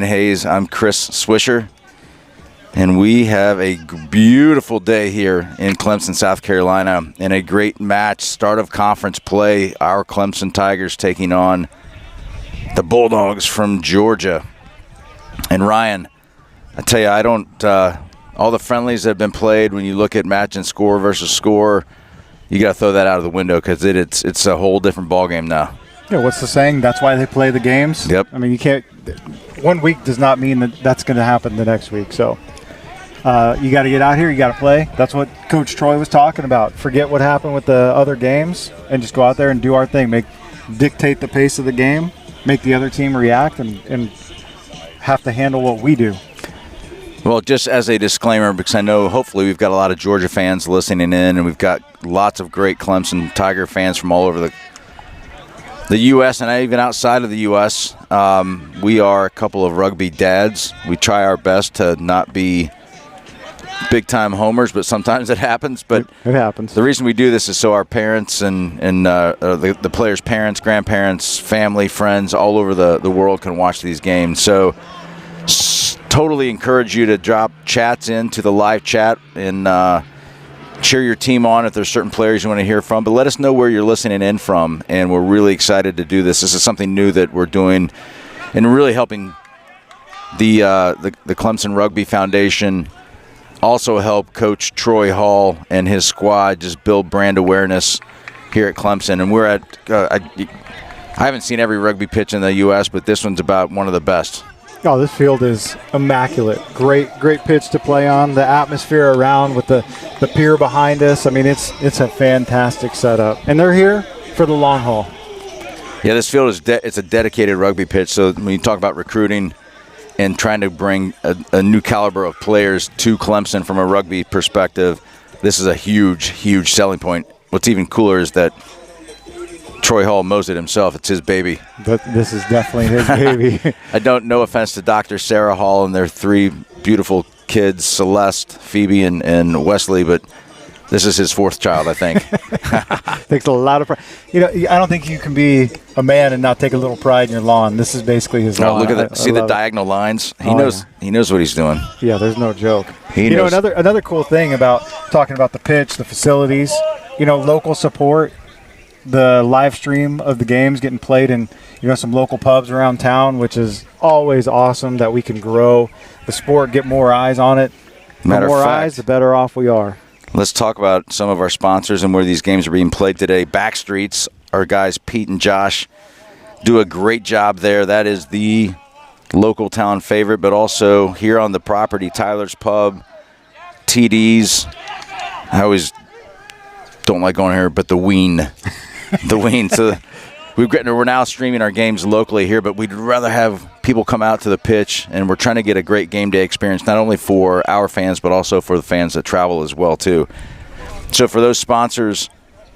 Hayes. I'm Chris Swisher, and we have a beautiful day here in Clemson, South Carolina, and a great match, start of conference play. Our Clemson Tigers taking on the Bulldogs from Georgia. And Ryan, I tell you, I don't all the friendlies that have been played, when you look at match and score versus score, you got to throw that out of the window because it's a whole different ballgame now. Yeah, what's the saying? That's why they play the games. Yep. I mean, you can't. 1 week does not mean that that's going to happen the next week. So you got to get out here. You got to play. That's what Coach Troy was talking about. Forget what happened with the other games and just go out there and do our thing. Dictate the pace of the game. Make the other team react and have to handle what we do. Well, just as a disclaimer, because I know hopefully we've got a lot of Georgia fans listening in, and we've got lots of great Clemson Tiger fans from all over the U.S. and even outside of the U.S. We are a couple of rugby dads. We try our best to not be big-time homers, but sometimes it happens. But it happens. The reason we do this is so our parents and the players' parents, grandparents, family, friends all over the world can watch these games. So totally encourage you to drop chats into the live chat and cheer your team on if there's certain players you want to hear from. But let us know where you're listening in from, and we're really excited to do this. This is something new that we're doing and really helping the Clemson Rugby Foundation also help Coach Troy Hall and his squad just build brand awareness here at Clemson. And we're at I haven't seen every rugby pitch in the U.S., but this one's about one of the best. Oh, this field is immaculate. Great pitch to play on. The atmosphere around with the pier behind us. I mean, it's a fantastic setup. And they're here for the long haul. Yeah, this field is it's a dedicated rugby pitch. So when you talk about recruiting and trying to bring a new caliber of players to Clemson from a rugby perspective, this is a huge, huge selling point. What's even cooler is that Troy Hall mows it himself. It's his baby. This is definitely his baby. I don't, no offense to Dr. Sarah Hall and their three beautiful kids, Celeste, Phoebe, and Wesley, but this is his fourth child, I think. Takes a lot of pride. You know, I don't think you can be a man and not take a little pride in your lawn. This is basically his lawn. Look at that. See the diagonal lines? He knows. Yeah. He knows what he's doing. Yeah, there's no joke. He knows. You know, another cool thing about talking about the pitch, the facilities, local support. The live stream of the games getting played in some local pubs around town, which is always awesome that we can grow the sport, get more eyes on it. The more eyes, the better off we are. Let's talk about some of our sponsors and where these games are being played today. Backstreets, our guys Pete and Josh do a great job there. That is the local town favorite, but also here on the property, Tyler's Pub, TD's. I always don't like going here, but the Ween. The Ween. So we're now streaming our games locally here, but we'd rather have people come out to the pitch, and we're trying to get a great game day experience, not only for our fans, but also for the fans that travel as well, too. So for those sponsors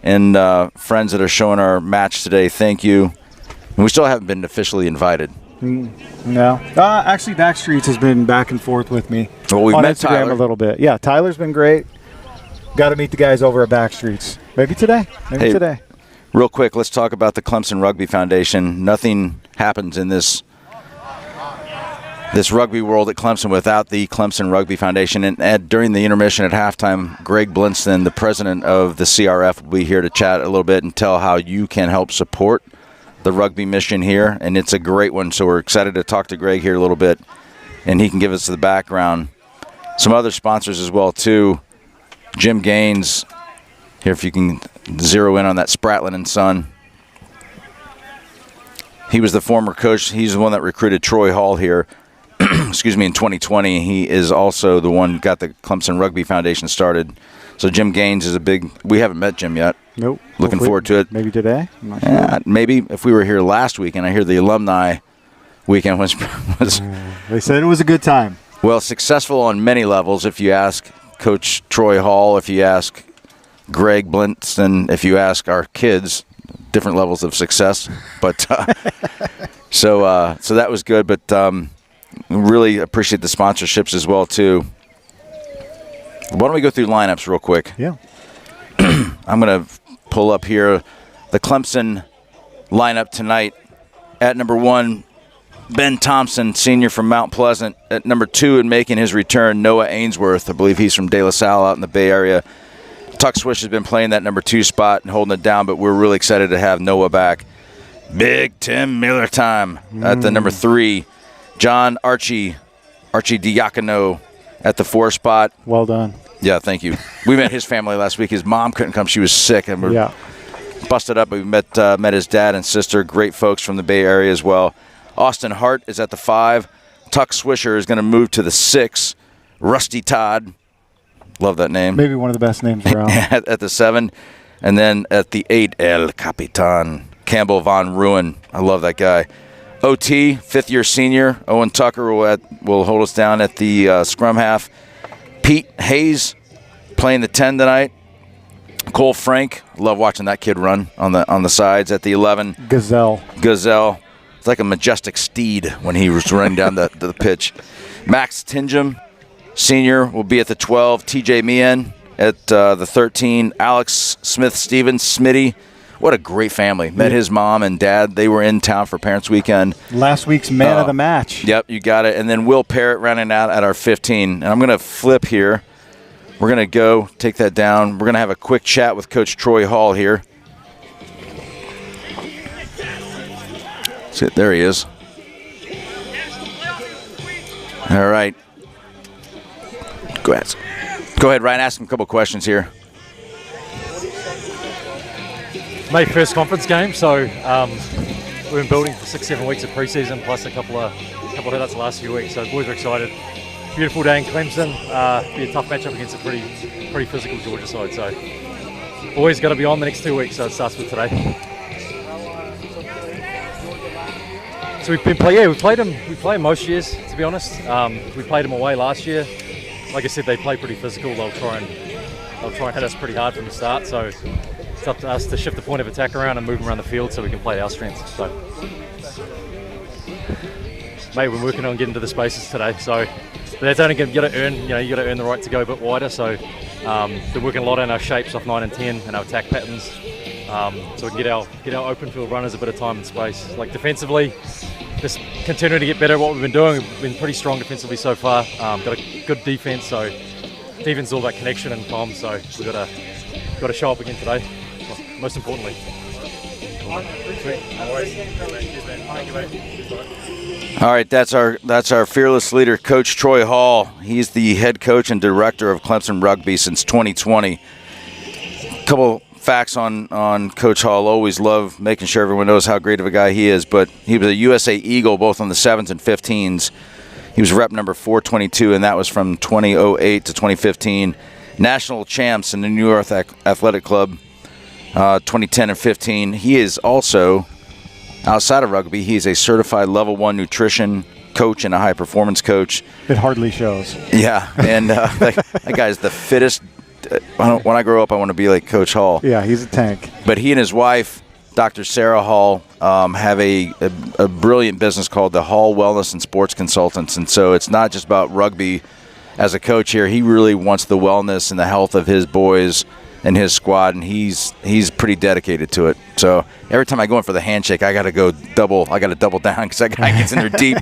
and friends that are showing our match today, thank you. And we still haven't been officially invited. No. Actually, Backstreets has been back and forth with me on met Instagram Tyler a little bit. Yeah, Tyler's been great. Got to meet the guys over at Backstreets. Maybe today. Today. Real quick, let's talk about the Clemson Rugby Foundation. Nothing happens in this rugby world at Clemson without the Clemson Rugby Foundation. And during the intermission at halftime, Greg Blinston, the president of the CRF, will be here to chat a little bit and tell how you can help support the rugby mission here. And it's a great one, so we're excited to talk to Greg here a little bit, and he can give us the background. Some other sponsors as well, too. Jim Gaines, here if you can zero in on that Spratlin and Son. He was the former coach. He's the one that recruited Troy Hall here, in 2020. He is also the one who got the Clemson Rugby Foundation started. So Jim Gaines is we haven't met Jim yet. Nope. Looking forward to it. Maybe today? I'm not sure. Maybe if we were here last week, and I hear the alumni weekend was they said it was a good time. Well, successful on many levels. If you ask Coach Troy Hall, if you ask Greg Blinston, if you ask our kids, different levels of success. But so that was good. But really appreciate the sponsorships as well, too. Why don't we go through lineups real quick? Yeah. I'm going to pull up here the Clemson lineup tonight. At number 1, Ben Thompson, senior from Mount Pleasant. At number 2 and making his return, Noah Ainsworth. I believe he's from De La Salle out in the Bay Area. Tuck Swish has been playing that number 2 spot and holding it down, but we're really excited to have Noah back. Big Tim Miller time at the number 3. John Archie Diacono at the 4 spot. Well done. Yeah, thank you. We met his family last week. His mom couldn't come. She was sick, and we're busted up. We met his dad and sister, great folks from the Bay Area as well. Austin Hart is at the 5. Tuck Swisher is going to move to the 6. Rusty Todd, love that name. Maybe one of the best names around. at the 7. And then at the 8, El Capitan, Campbell Von Ruin. I love that guy. OT, 5th-year senior. Owen Tucker will hold us down at the scrum half. Pete Hayes playing the 10 tonight. Cole Frank, love watching that kid run on the sides at the 11. Gazelle. It's like a majestic steed when he was running down the pitch. Max Tingham, senior, will be at the 12. TJ Meehan at the 13. Alex Smith-Stevens, Smitty. What a great family. Met his mom and dad. They were in town for Parents Weekend. Last week's man of the match. Yep, you got it. And then Will Parrott rounding out at our 15. And I'm going to flip here. We're going to go take that down. We're going to have a quick chat with Coach Troy Hall here. See, there he is. All right. Go ahead, Ryan. Ask him a couple questions here. My first conference game, so we've been building for 6-7 weeks of preseason, plus a couple of hit-ups the last few weeks. So the boys are excited. Beautiful day in Clemson. Be a tough matchup against a pretty physical Georgia side. So boys got to be on the next 2 weeks. So it starts with today. So we played them. We play them most years, to be honest. We played them away last year. Like I said, they play pretty physical. They'll try and hit us pretty hard from the start. So it's up to us to shift the point of attack around and move them around the field so we can play our strengths. So, mate, we're working on getting to the spaces today. So, but that's only going to earn. You got to earn the right to go a bit wider. So, we're working a lot on our shapes off 9 and 10 and our attack patterns. So we can get our open field runners a bit of time and space. Like defensively, just continuing to get better at what we've been doing. We've been pretty strong defensively so far. Got a good defense. So defense is all about connection and comms. So we've got to show up again today. Most importantly. All right, that's our fearless leader, Coach Troy Hall. He's the head coach and director of Clemson Rugby since 2020. A couple facts on Coach Hall. Always love making sure everyone knows how great of a guy he is, but he was a USA Eagle both on the 7s and 15s. He was rep number 422, and that was from 2008 to 2015. National champs in the New York Athletic Club, 2010 and 15. He is also, outside of rugby, he's a certified level 1 nutrition coach and a high performance coach. It hardly shows. Yeah, and that guy's the fittest. When I grow up, I want to be like Coach Hall. Yeah, he's a tank. But he and his wife, Dr. Sarah Hall, have a brilliant business called the Hall Wellness and Sports Consultants. And so it's not just about rugby as a coach here. He really wants the wellness and the health of his boys and his squad, and he's pretty dedicated to it. So every time I go in for the handshake, I got to double down because that guy gets in there deep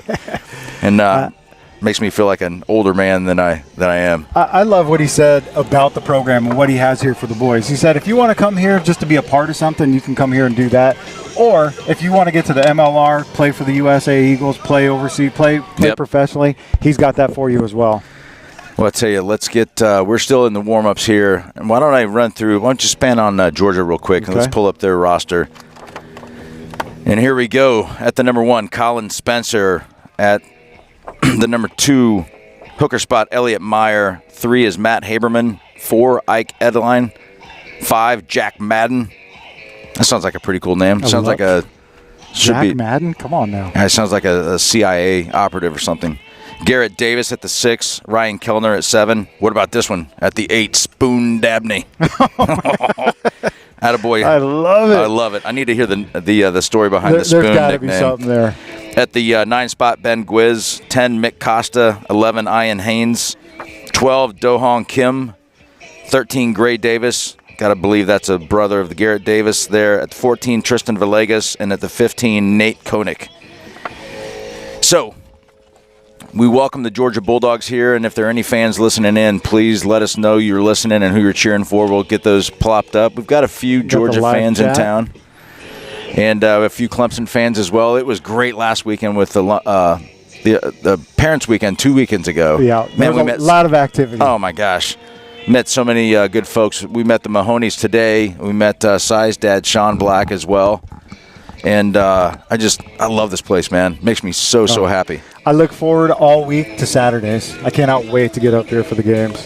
and makes me feel like an older man than I am. I love what he said about the program and what he has here for the boys. He said if you want to come here just to be a part of something, you can come here and do that. Or if you want to get to the MLR, play for the USA Eagles, play overseas, play professionally, he's got that for you as well. Well, I'll tell you, let's get we're still in the warm-ups here. And why don't you span on Georgia real quick, and let's pull up their roster. And here we go. At the number 1, Colin Spencer. At the number 2, hooker spot, Elliot Meyer. 3 is Matt Haberman. 4, Ike Edeline. 5, Jack Madden. That sounds like a pretty cool name. Sounds like a... Jack Madden? Come on now. It sounds like a CIA operative or something. Garrett Davis at the 6, Ryan Kellner at 7. What about this one at the 8, Spoon Dabney? Attaboy. I love it. I love it. I need to hear the story behind the Spoon nickname. There's got to be something there. At the 9 spot, Ben Gwiz. 10, Mick Costa. 11, Ian Haynes. 12, Do-Hong Kim. 13, Gray Davis. Got to believe that's a brother of the Garrett Davis there. At the 14, Tristan Villegas. And at the 15, Nate Koenig. So, we welcome the Georgia Bulldogs here, and if there are any fans listening in, please let us know you're listening and who you're cheering for. We'll get those plopped up. We've got a few Georgia fans in town, and a few Clemson fans as well. It was great last weekend with the Parents' Weekend 2 weekends ago. Yeah, man, we met a lot of activity. Oh, my gosh. Met so many good folks. We met the Mahonies today. We met Sai's dad, Sean Black, as well. And I love this place, man. Makes me so happy. I look forward all week to Saturdays. I cannot wait to get up here for the games.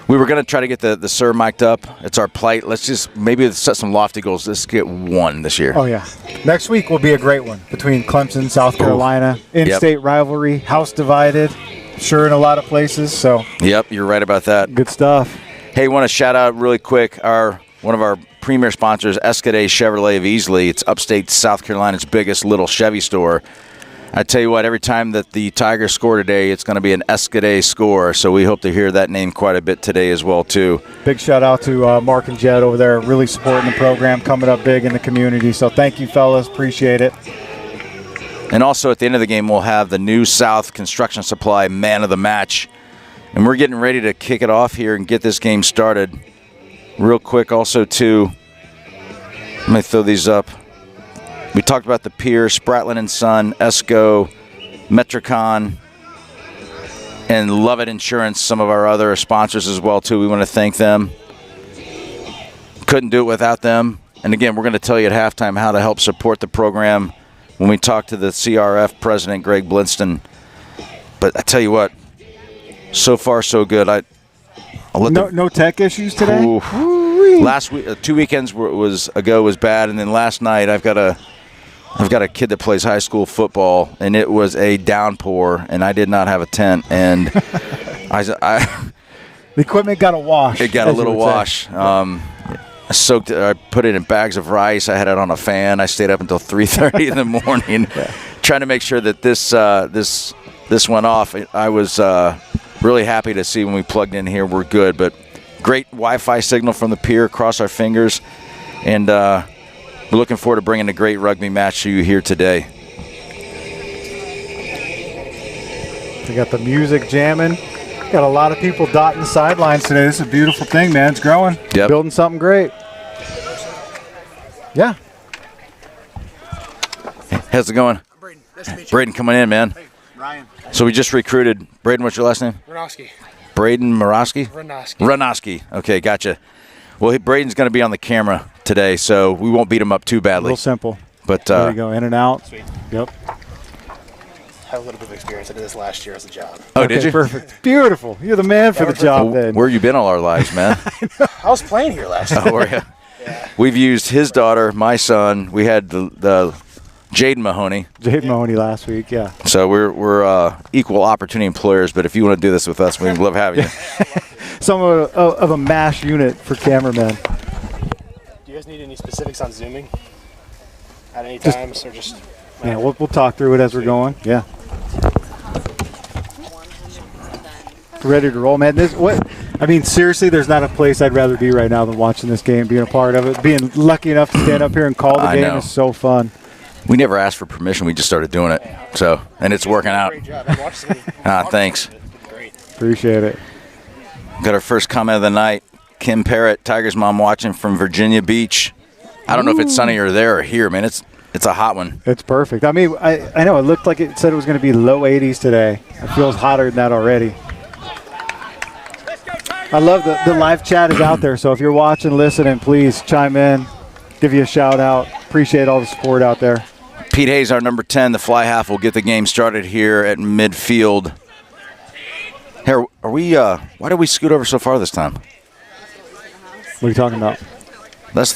We were going to try to get the Sir mic'd up. It's our plight. Let's just maybe set some lofty goals. Let's get one this year. Oh, yeah. Next week will be a great one between Clemson, South Carolina. In-state rivalry, house divided. Sure in a lot of places. So. Yep, you're right about that. Good stuff. Hey, want to shout out really quick one of our premier sponsors, Escadé Chevrolet of Easley. It's upstate South Carolina's biggest little Chevy store. I tell you what, every time that the Tigers score today, it's going to be an Escadé score. So we hope to hear that name quite a bit today as well, too. Big shout out to Mark and Jed over there, really supporting the program, coming up big in the community. So thank you, fellas. Appreciate it. And also at the end of the game, we'll have the New South Construction Supply Man of the Match. And we're getting ready to kick it off here and get this game started. Real quick also, too, let me throw these up. We talked about the Pier, Spratlin & Son, Esco, Metricon, and Lovett Insurance, some of our other sponsors as well, too. We want to thank them. Couldn't do it without them. And, again, we're going to tell you at halftime how to help support the program when we talk to the CRF president, Greg Blinston. But I tell you what, so far so good. No tech issues today? Last week, 2 weekends ago was bad, and then last night I've got a kid that plays high school football, and it was a downpour, and I did not have a tent, and the equipment got a wash. It got a little wash. I put it in bags of rice. I had it on a fan. I stayed up until 3:30 in the morning, trying to make sure that this went off. I was really happy to see when we plugged in here we're good, but great Wi-Fi signal from the Pier. Cross our fingers, and we're looking forward to bringing a great rugby match to you here today. We got the music jamming. Got a lot of people dotting the sidelines today. This is a beautiful thing, man. It's growing. Yep. Building something great. Yeah. How's it going? Braden. Nice to meet you. Braden coming in, man. Hey, Ryan. So we just recruited. Braden, what's your last name? Ranoski. Braden Morosky? Ranoski. Ranoski. Okay, gotcha. Well, Braden's going to be on the camera today, so we won't beat him up too badly. Real simple. But there you go, in and out. Sweet. Yep. I have a little bit of experience. I did this last year as a job. Oh, did you? Perfect. Beautiful. You're the man for the job then. Where you been all our lives, man? I was playing here last year. Oh, were you? Yeah. We've used his daughter, my son. We had the Jaden Mahoney. Jaden Mahoney last week, yeah. So we're equal opportunity employers, but if you want to do this with us, we'd love having you. Some of a MASH unit for cameramen. Do you guys need any specifics on Zooming at any times, or just? Yeah, we'll talk through it as we're going. Yeah. Ready to roll, man. Seriously, there's not a place I'd rather be right now than watching this game, being a part of it. Being lucky enough to stand up here and call the game is so fun. We never asked for permission. We just started doing it. So, and it's working out. Great job. I watched some Thanks. Great. Appreciate it. Got our first comment of the night. Kim Parrott, Tiger's mom, watching from Virginia Beach. I don't know if it's sunnier there or here, man. It's a hot one. It's perfect. I mean, I know it looked like it said it was going to be low 80s today. It feels hotter than that already. I love the live chat is out there, so if you're watching, listening, please chime in, give you a shout out. Appreciate all the support out there. Pete Hayes, our number 10, the fly half, will get the game started here at midfield. Here, are we? Why did we scoot over so far this time? What are you talking about? Is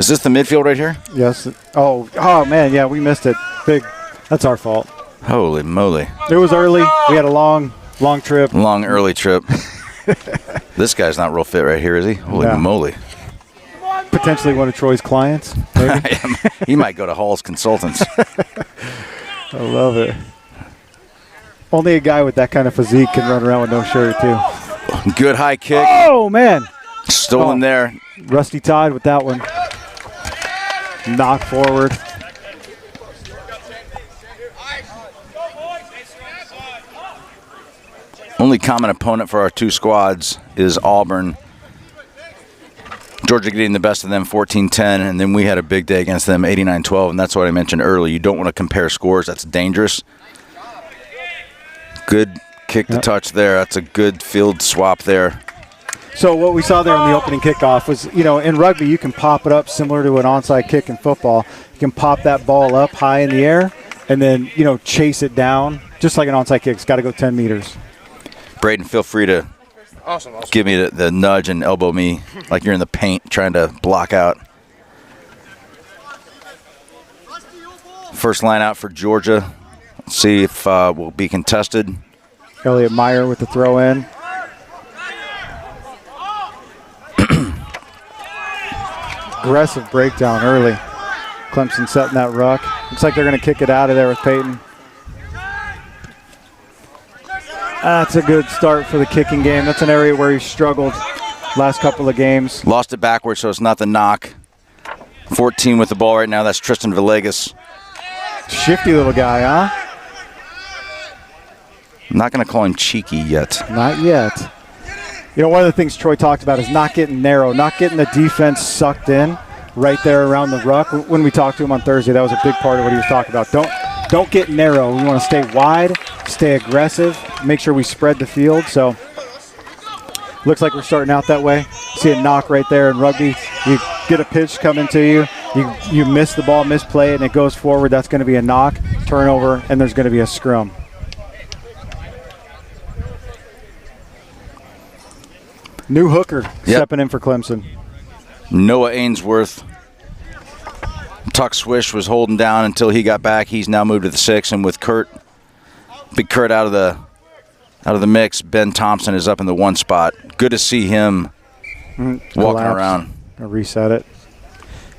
this the midfield right here? Yes. Oh man, yeah, we missed it. Big. That's our fault. Holy moly! It was early. We had a long trip. Long early trip. This guy's not real fit right here, is he? Holy moly! Potentially one of Troy's clients. Maybe. He might go to Hall's Consultants. I love it. Only a guy with that kind of physique can run around with no shirt, too. Good high kick. Oh, man. Stolen there. Rusty Tide with that one. Knock forward. Only common opponent for our two squads is Auburn. Georgia getting the best of them 14-10, and then we had a big day against them 89-12, and that's what I mentioned earlier. You don't want to compare scores. That's dangerous. Good kick to touch there. That's a good field swap there. So what we saw there in the opening kickoff was, in rugby you can pop it up similar to an onside kick in football. You can pop that ball up high in the air and then, chase it down just like an onside kick. It's got to go 10 meters. Braden, feel free to give me the nudge and elbow me like you're in the paint trying to block out. First line out for Georgia. Let's see if will be contested. Elliott Meyer with the throw in. Aggressive breakdown early. Clemson setting that ruck. Looks like they're going to kick it out of there with Peyton. That's a good start for the kicking game. That's an area where he struggled last couple of games. Lost it backwards, so it's not the knock. 14 with the ball right now. That's Tristan Villegas. Shifty little guy, huh? I'm not going to call him cheeky yet. Not yet. One of the things Troy talked about is not getting narrow, not getting the defense sucked in right there around the ruck. When we talked to him on Thursday, that was a big part of what he was talking about. Don't get narrow. We want to stay wide, stay aggressive, make sure we spread the field. So looks like we're starting out that way. See a knock right there in rugby. You get a pitch coming to you. You miss the ball, misplay it, and it goes forward. That's going to be a knock, turnover, and there's going to be a scrum. New hooker stepping in for Clemson. Noah Ainsworth. Tuck Swish was holding down until he got back. He's now moved to the 6, and with Big Kurt out of the mix, Ben Thompson is up in the 1 spot. Good to see him walking around. I'll reset it.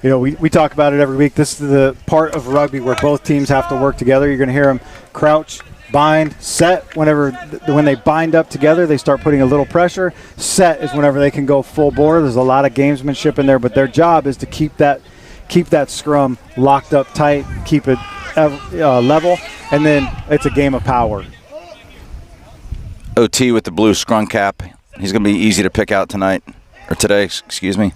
We talk about it every week. This is the part of rugby where both teams have to work together. You're going to hear them crouch, bind, set. When they bind up together, they start putting a little pressure. Set is whenever they can go full bore. There's a lot of gamesmanship in there, but their job is to keep that scrum locked up tight, keep it level, and then it's a game of power. OT with the blue scrum cap. He's going to be easy to pick out today, excuse me.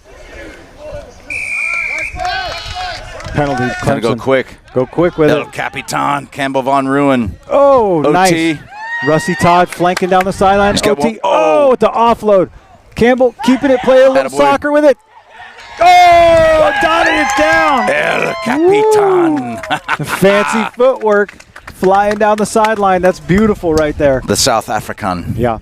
Penalty. Gotta go quick. Go quick with it. Capitan, Campbell Von Ruin. Oh, OT. Nice. Rusty Todd flanking down the sideline. OT. Oh, with the offload. Campbell keeping it, play a little soccer with it. Oh, dotted it down. El Capitan. Fancy footwork flying down the sideline. That's beautiful right there. The South African. Yeah.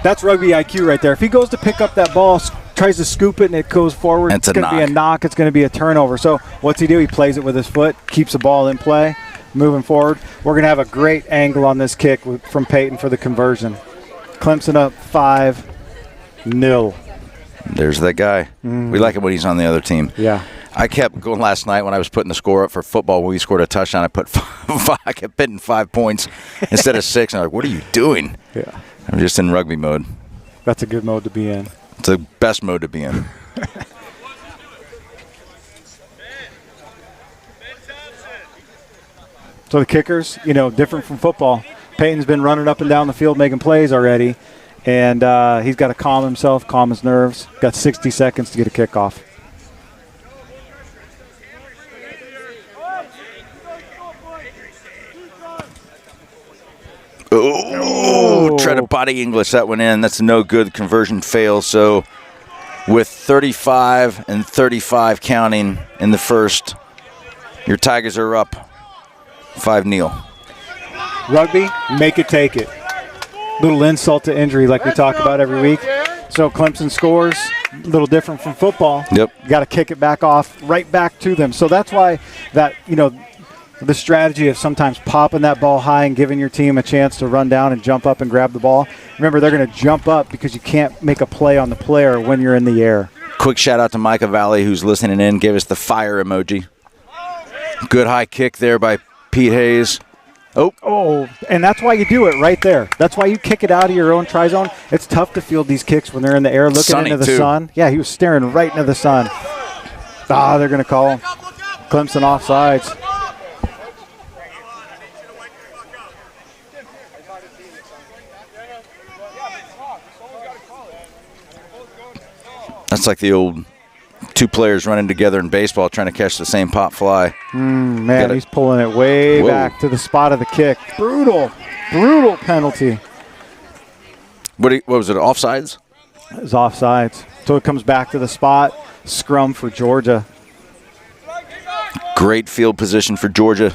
That's rugby IQ right there. If he goes to pick up that ball, tries to scoop it, and it goes forward, it's going to be a knock. It's going to be a turnover. So what's he do? He plays it with his foot, keeps the ball in play, moving forward. We're going to have a great angle on this kick from Peyton for the conversion. Clemson up 5-0. There's that guy. We like it when he's on the other team. Yeah. I kept going last night when I was putting the score up for football. When we scored a touchdown, I kept hitting 5 points instead of 6. And I'm like, what are you doing? Yeah. I'm just in rugby mode. That's a good mode to be in. It's the best mode to be in. So the kickers, different from football. Peyton's been running up and down the field making plays already, and he's got to calm himself, calm his nerves. Got 60 seconds to get a kickoff. Oh, try to body English. That went in. That's no good. Conversion fails. So with 35 and 35 counting in the first, your Tigers are up 5-0. Rugby, make it, take it. Little insult to injury like we talk about every week. So Clemson scores, a little different from football. Yep. You got to kick it back off, right back to them. So that's why the strategy of sometimes popping that ball high and giving your team a chance to run down and jump up and grab the ball. Remember, they're going to jump up because you can't make a play on the player when you're in the air. Quick shout out to Micah Valley, who's listening in. Gave us the fire emoji. Good high kick there by Pete Hayes. Oh, and that's why you do it right there. That's why you kick it out of your own try zone. It's tough to field these kicks when they're in the air looking into the sun. Yeah, he was staring right into the sun. They're going to call Clemson offsides. That's like the old two players running together in baseball trying to catch the same pop fly. Man, he's pulling it way back to the spot of the kick. Brutal penalty. What was it, offsides? It was offsides. So it comes back to the spot. Scrum for Georgia. Great field position for Georgia.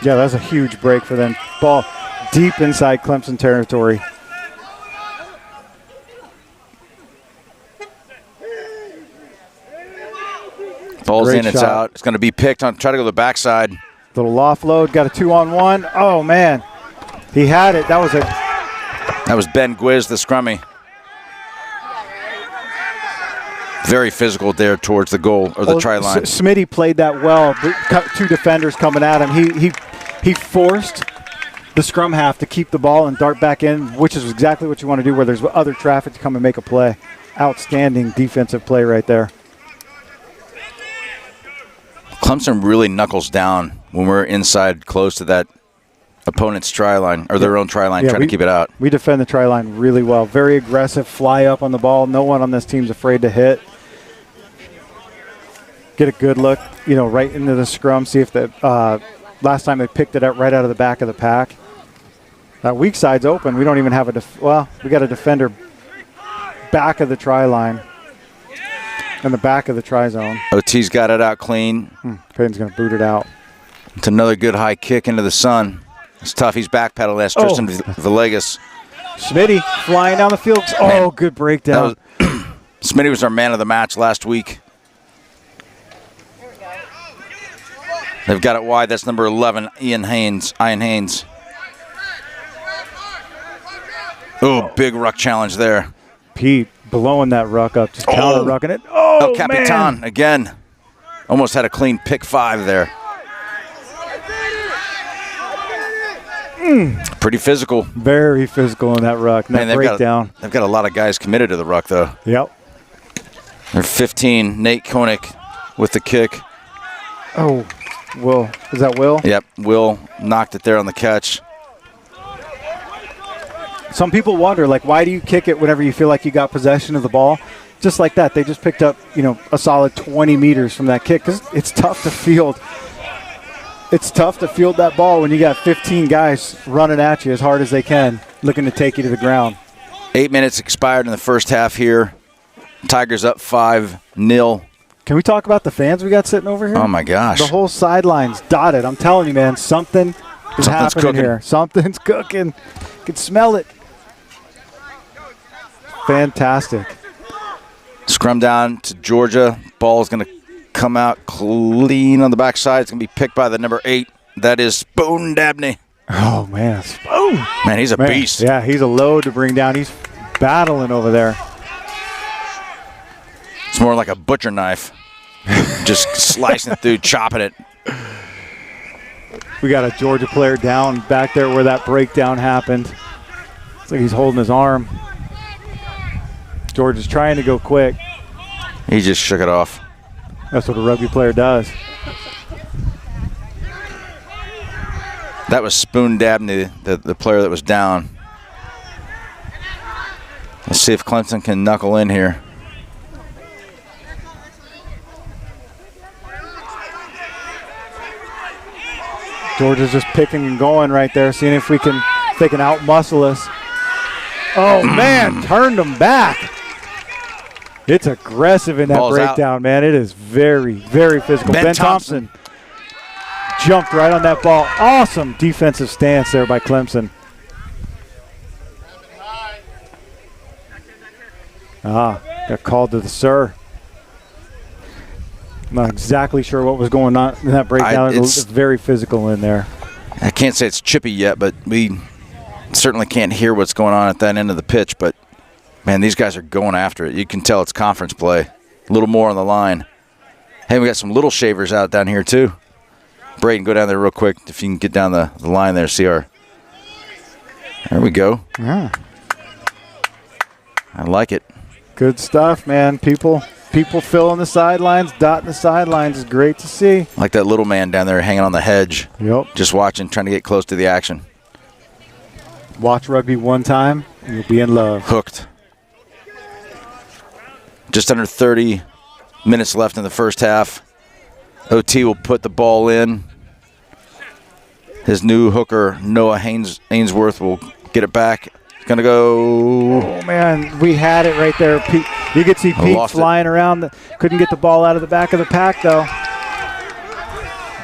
Yeah, that's a huge break for them. Ball deep inside Clemson territory. Ball's Great in, it's shot. out. It's going to be picked on. Try to go to the backside. Little offload. Got a 2-on-1. Oh, man. He had it. That was Ben Gwiz, the scrummy. Very physical there towards the goal or the try line. Smitty played that well. Two defenders coming at him. He forced the scrum half to keep the ball and dart back in, which is exactly what you want to do where there's other traffic to come and make a play. Outstanding defensive play right there. Clemson really knuckles down when we're inside close to that opponent's try line or their own try line, trying to keep it out. We defend the try line really well. Very aggressive, fly up on the ball. No one on this team's afraid to hit. Get a good look, right into the scrum. See if the last time they picked it up right out of the back of the pack. That weak side's open. We don't even have we got a defender back of the try line. In the back of the try zone. OT's got it out clean. Payton's going to boot it out. It's another good high kick into the sun. It's tough. He's backpedaling. That's Tristan Villegas. Smitty flying down the field. Oh, good breakdown. Smitty was our man of the match last week. They've got it wide. That's number 11, Ian Haynes. Oh, big ruck challenge there. Pete blowing that ruck up, just counter-rucking it. Oh, El Capitan, man. Again. Almost had a clean pick 5 there. Pretty physical. Very physical in that ruck. And that breakdown. They've got a lot of guys committed to the ruck, though. Yep. They're 15. Nate Koenig with the kick. Oh, Will. Is that Will? Yep. Will knocked it there on the catch. Some people wonder, why do you kick it whenever you feel like you got possession of the ball? Just like that. They just picked up, a solid 20 meters from that kick because it's tough to field. It's tough to field that ball when you got 15 guys running at you as hard as they can, looking to take you to the ground. 8 minutes expired in the first half here. Tigers up 5-0. Can we talk about the fans we got sitting over here? Oh, my gosh. The whole sideline's dotted. I'm telling you, man, something's happening cooking here. Something's cooking. You can smell it. Fantastic. Scrum down to Georgia. Ball's going to come out clean on the backside. It's going to be picked by the number 8. That is Spoon Dabney. Oh, man. Spoon. Man, he's a beast. Yeah, he's a load to bring down. He's battling over there. It's more like a butcher knife. Just slicing it through, chopping it. We got a Georgia player down back there where that breakdown happened. It's like he's holding his arm. Georgia's trying to go quick. He just shook it off. That's what a rugby player does. That was Spoon Dabney, the player that was down. Let's see if Clemson can knuckle in here. Georgia's just picking and going right there, seeing if they can out-muscle us. Oh, man, turned them back. It's aggressive in that Ball's breakdown, out. man. It is very, very physical. Ben Thompson jumped right on that ball. Awesome defensive stance there by Clemson. Got called to the sir. I'm not exactly sure what was going on in that breakdown. It's very physical in there. I can't say it's chippy yet, but we certainly can't hear what's going on at that end of the pitch. But, man, these guys are going after it. You can tell it's conference play. A little more on the line. Hey, we got some little shavers out down here, too. Braden, go down there real quick if you can get down the line there. See our. There we go. Yeah. I like it. Good stuff, man. People filling the sidelines, dotting the sidelines is great to see. Like that little man down there hanging on the hedge. Yep. Just watching, trying to get close to the action. Watch rugby one time, and you'll be in love. Hooked. Just under 30 minutes left in the first half. OT will put the ball in. His new hooker, Noah Ainsworth, will get it back. He's going to go. Oh, man, we had it right there. Pete, you could see Pete flying around. Couldn't get the ball out of the back of the pack, though.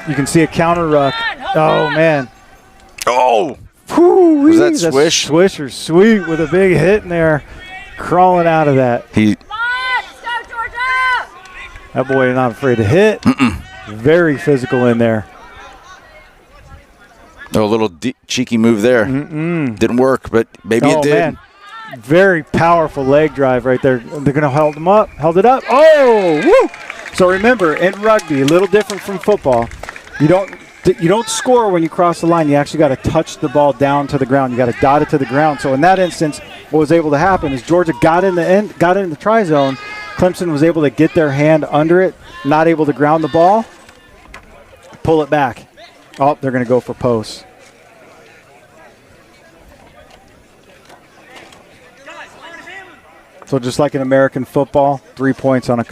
You can see a counter ruck. Oh, man. Oh! Whew, was that Swish? Swisher sweet with a big hit in there. Crawling out of that. That boy is not afraid to hit. Very physical in there. Oh, a little cheeky move there. Didn't work, but maybe it did. Man. Very powerful leg drive right there. They're going to hold him up. Held it up. Oh, woo! So remember, in rugby, a little different from football. You don't score when you cross the line. You actually got to touch the ball down to the ground. You got to dot it to the ground. So in that instance, what was able to happen is Georgia got in the try zone. Clemson was able to get their hand under it, not able to ground the ball, pull it back. Oh, they're going to go for posts. So just like in American football, 3 points on a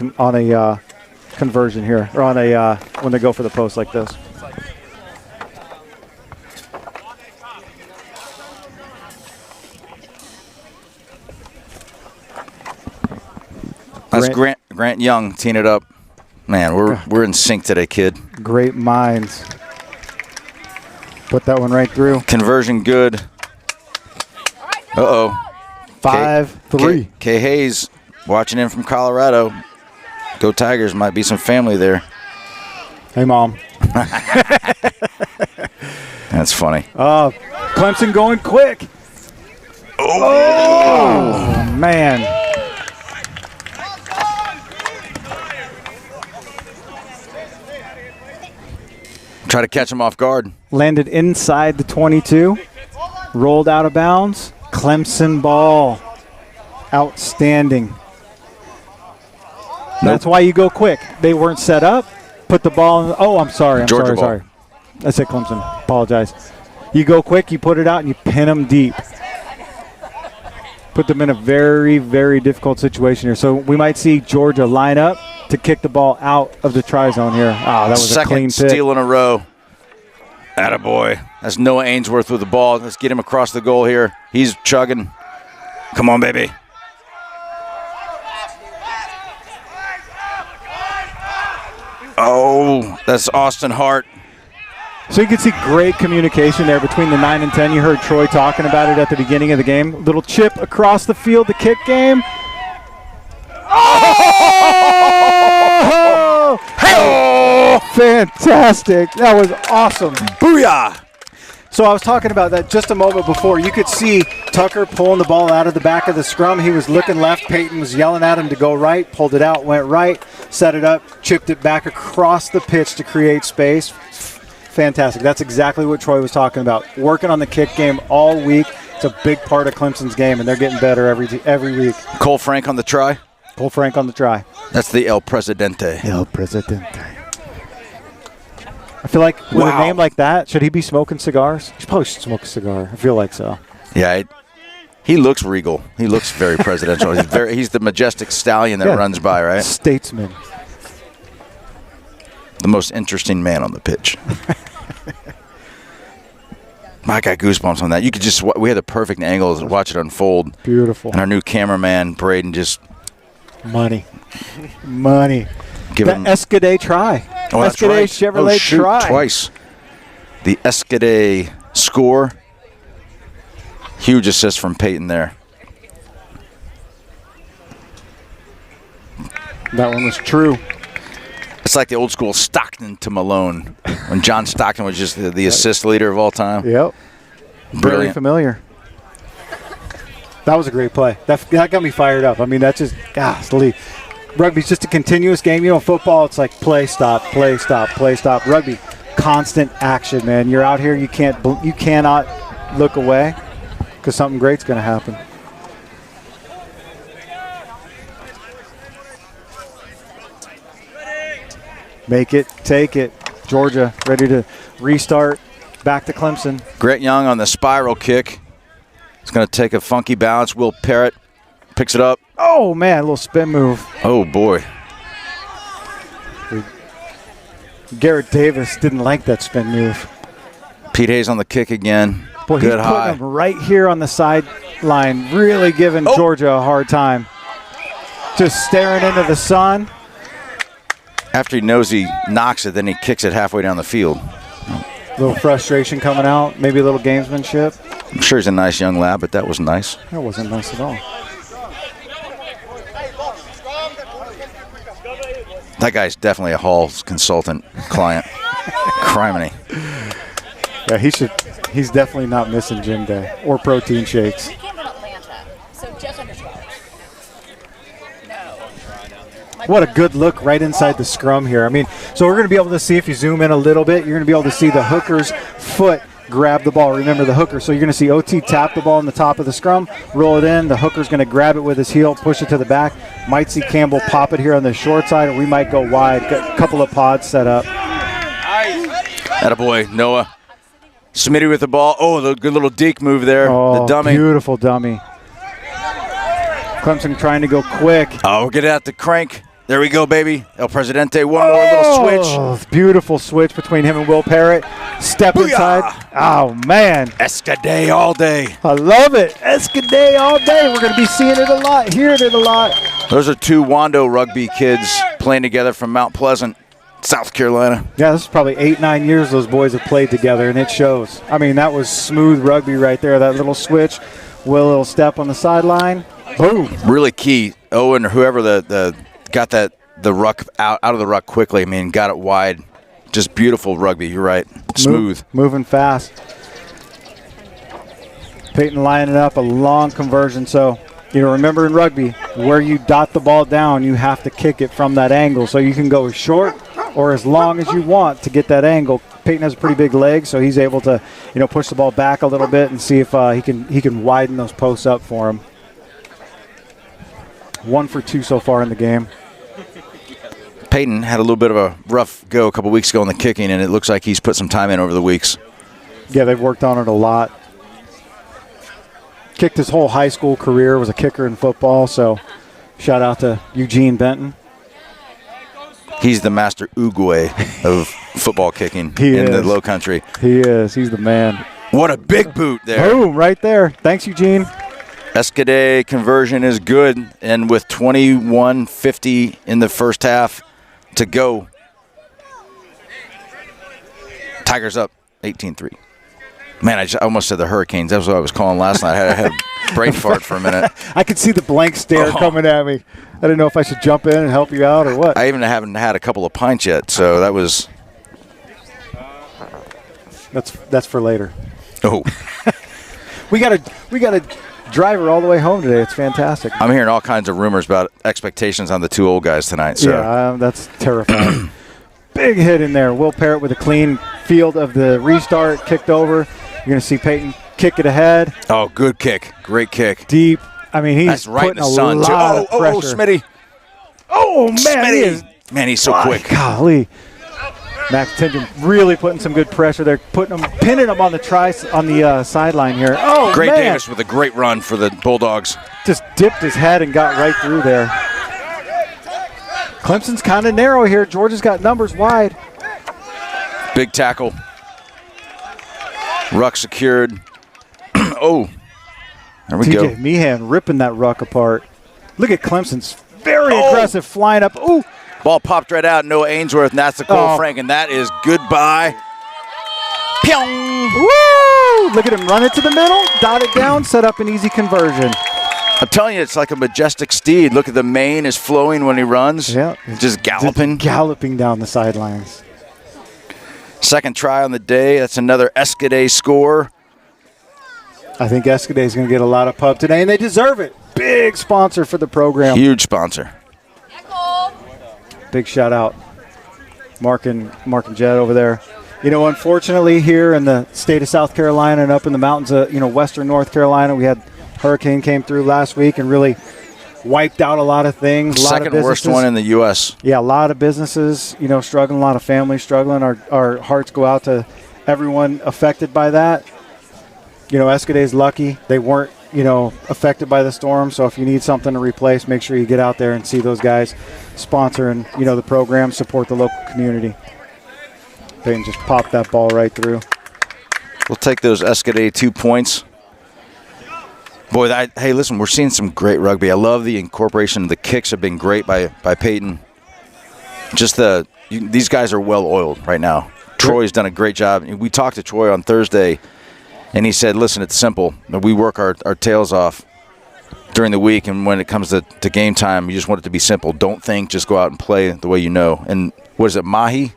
conversion here, or on a when they go for the post like this. That's Grant Young teeing it up. Man, we're in sync today, kid. Great minds. Put that one right through. Conversion good. Uh-oh. 5-3. Kay Hayes watching in from Colorado. Go Tigers. Might be some family there. Hey, Mom. That's funny. Clemson going quick. Oh man. Try to catch him off guard. Landed inside the 22. Rolled out of bounds. Clemson ball. Outstanding. That's why you go quick. They weren't set up. Put the ball in. Oh, I'm sorry. I'm sorry. I said Clemson. Apologize. You go quick, you put it out, and you pin them deep. Put them in a very, very difficult situation here. So we might see Georgia line up to kick the ball out of the try zone here. That was a clean pick. Second steal in a row. Attaboy. That's Noah Ainsworth with the ball. Let's get him across the goal here. He's chugging. Come on, baby. Oh, that's Austin Hart. So you can see great communication there between the 9 and 10. You heard Troy talking about it at the beginning of the game. Little chip across the field, the kick game. Oh! Oh! Fantastic. That was awesome. Booyah! So I was talking about that just a moment before. You could see Tucker pulling the ball out of the back of the scrum. He was looking left. Peyton was yelling at him to go right, pulled it out, went right, set it up, chipped it back across the pitch to create space. Fantastic. That's exactly what Troy was talking about. Working on the kick game all week. It's a big part of Clemson's game, and they're getting better every week. Cole Frank on the try. Cole Frank on the try. That's the El Presidente. El Presidente. I feel like with a name like that, should he be smoking cigars? He probably should smoke a cigar. I feel like so. Yeah, he looks regal. He looks very presidential. He's the majestic stallion that runs by, right? Statesman. The most interesting man on the pitch. I got goosebumps on that. You could we had the perfect angles to watch it unfold. Beautiful. And our new cameraman, Braden, just... Money. Give him Escadé try. Oh, that's right. Chevrolet try. Twice. The Escadé score. Huge assist from Peyton there. That one was true. It's like the old school Stockton to Malone when John Stockton was just the assist leader of all time. Yep. Brilliant. Very familiar. That was a great play. That got me fired up. I mean, that's just, golly. Rugby's just a continuous game. You know, football, it's like play, stop, play, stop, play, stop. Rugby, constant action, man. You're out here, you cannot look away because something great's going to happen. Make it, take it. Georgia ready to restart. Back to Clemson. Grant Young on the spiral kick. It's going to take a funky bounce. Will Parrott picks it up. Oh, man, a little spin move. Oh, boy. Garrett Davis didn't like that spin move. Pete Hayes on the kick again. Boy, Good he's high. putting him right here on the sideline, really giving Georgia a hard time. Just staring into the sun. After he knows he knocks it, then he kicks it halfway down the field. A little frustration coming out, maybe a little gamesmanship. I'm sure he's a nice young lad, but that was nice. That wasn't nice at all. That guy's definitely a Hall's consultant client. Criminy. Yeah, he's definitely not missing gym day or protein shakes. He came from Atlanta, so just under 12. What a good look right inside the scrum here. I mean, so we're going to be able to see, if you zoom in a little bit, you're going to be able to see the hooker's foot grab the ball. Remember the hooker. So you're going to see OT tap the ball in the top of the scrum, roll it in. The hooker's going to grab it with his heel, push it to the back. Might see Campbell pop it here on the short side, or we might go wide. Got a couple of pods set up. Attaboy, Noah. Smitty with the ball. Oh, the good little deke move there. Oh, the dummy. Beautiful dummy. Clemson trying to go quick. Oh, get out the crank. There we go, baby. El Presidente, one more little switch. Beautiful switch between him and Will Parrott. Step Booyah! inside. Oh, man. Escade all day. I love it. Escade all day. We're going to be seeing it a lot, hearing it a lot. Those are two Wando rugby kids playing together from Mount Pleasant, South Carolina. Yeah, this is probably 8-9 years those boys have played together, and it shows. I mean, that was smooth rugby right there. That little switch, Will, little step on the sideline. Boom. Really key. Owen or whoever the got the ruck out of the ruck quickly. I mean, got it wide. Just beautiful rugby. You're right. Smooth. Moving fast. Peyton lining up a long conversion. So, remember in rugby, where you dot the ball down, you have to kick it from that angle. So you can go as short or as long as you want to get that angle. Peyton has a pretty big leg, so he's able to, push the ball back a little bit and see if he can widen those posts up for him. 1 for 2 so far in the game. Peyton had a little bit of a rough go a couple weeks ago in the kicking, and it looks like he's put some time in over the weeks. Yeah, they've worked on it a lot. Kicked his whole high school career, was a kicker in football, so shout out to Eugene Benton. He's the master Uguay of football kicking the low country. He is. He's the man. What a big boot there. Boom, right there. Thanks, Eugene. Escade conversion is good, and with 21:50 in the first half to go, Tigers up 18-3. Man, I almost said the Hurricanes. That was what I was calling last night. I had a brain fart for a minute. I could see the blank stare coming at me. I didn't know if I should jump in and help you out or what. I even haven't had a couple of pints yet, so that was... That's for later. Oh. We got a driver all the way home today. It's fantastic. I'm hearing all kinds of rumors about expectations on the two old guys tonight. So. Yeah, that's terrifying. Big hit in there. Will Parrott with a clean field of the restart, kicked over. You're going to see Peyton kick it ahead. Oh, good kick. Great kick. Deep. I mean, he's that's right putting in the sun, a lot of pressure. Smitty. Oh, man. Smitty. Man, he's so quick. Golly. Max Tinton really putting some good pressure there, pinning him on the sideline here. Oh, Great man. Davis with a great run for the Bulldogs. Just dipped his head and got right through there. Clemson's kind of narrow here. Georgia's got numbers wide. Big tackle. Ruck secured. Oh, there we go. TJ Meehan ripping that ruck apart. Look at Clemson's very aggressive flying up. Ooh. Ball popped right out. Noah Ainsworth, and that's the Cole Frank, and that is goodbye. Pyong! Woo! Look at him run it to the middle, dot it down, set up an easy conversion. I'm telling you, it's like a majestic steed. Look at the mane is flowing when he runs. Yeah. Just galloping. Galloping down the sidelines. Second try on the day. That's another Escade score. I think Escade is going to get a lot of pub today, and they deserve it. Big sponsor for the program. Huge sponsor. Big shout out, Mark and Jed over there. Unfortunately, here in the state of South Carolina and up in the mountains of western North Carolina, we had hurricane came through last week and really wiped out a lot of things. Second worst one in the U.S. Yeah, a lot of businesses, struggling. A lot of families struggling. Our hearts go out to everyone affected by that. Escade's lucky. They weren't affected by the storm. So if you need something to replace, make sure you get out there and see those guys sponsoring, the program, support the local community. Peyton just popped that ball right through. We'll take those Escadé 2 points. Boy, hey, listen, we're seeing some great rugby. I love the incorporation. The kicks have been great by Peyton. Just these guys are well oiled right now. Troy's done a great job. We talked to Troy on Thursday, and he said, listen, it's simple. We work our tails off during the week, and when it comes to game time, you just want it to be simple. Don't think, just go out and play the way you know. And what is it, Mahi?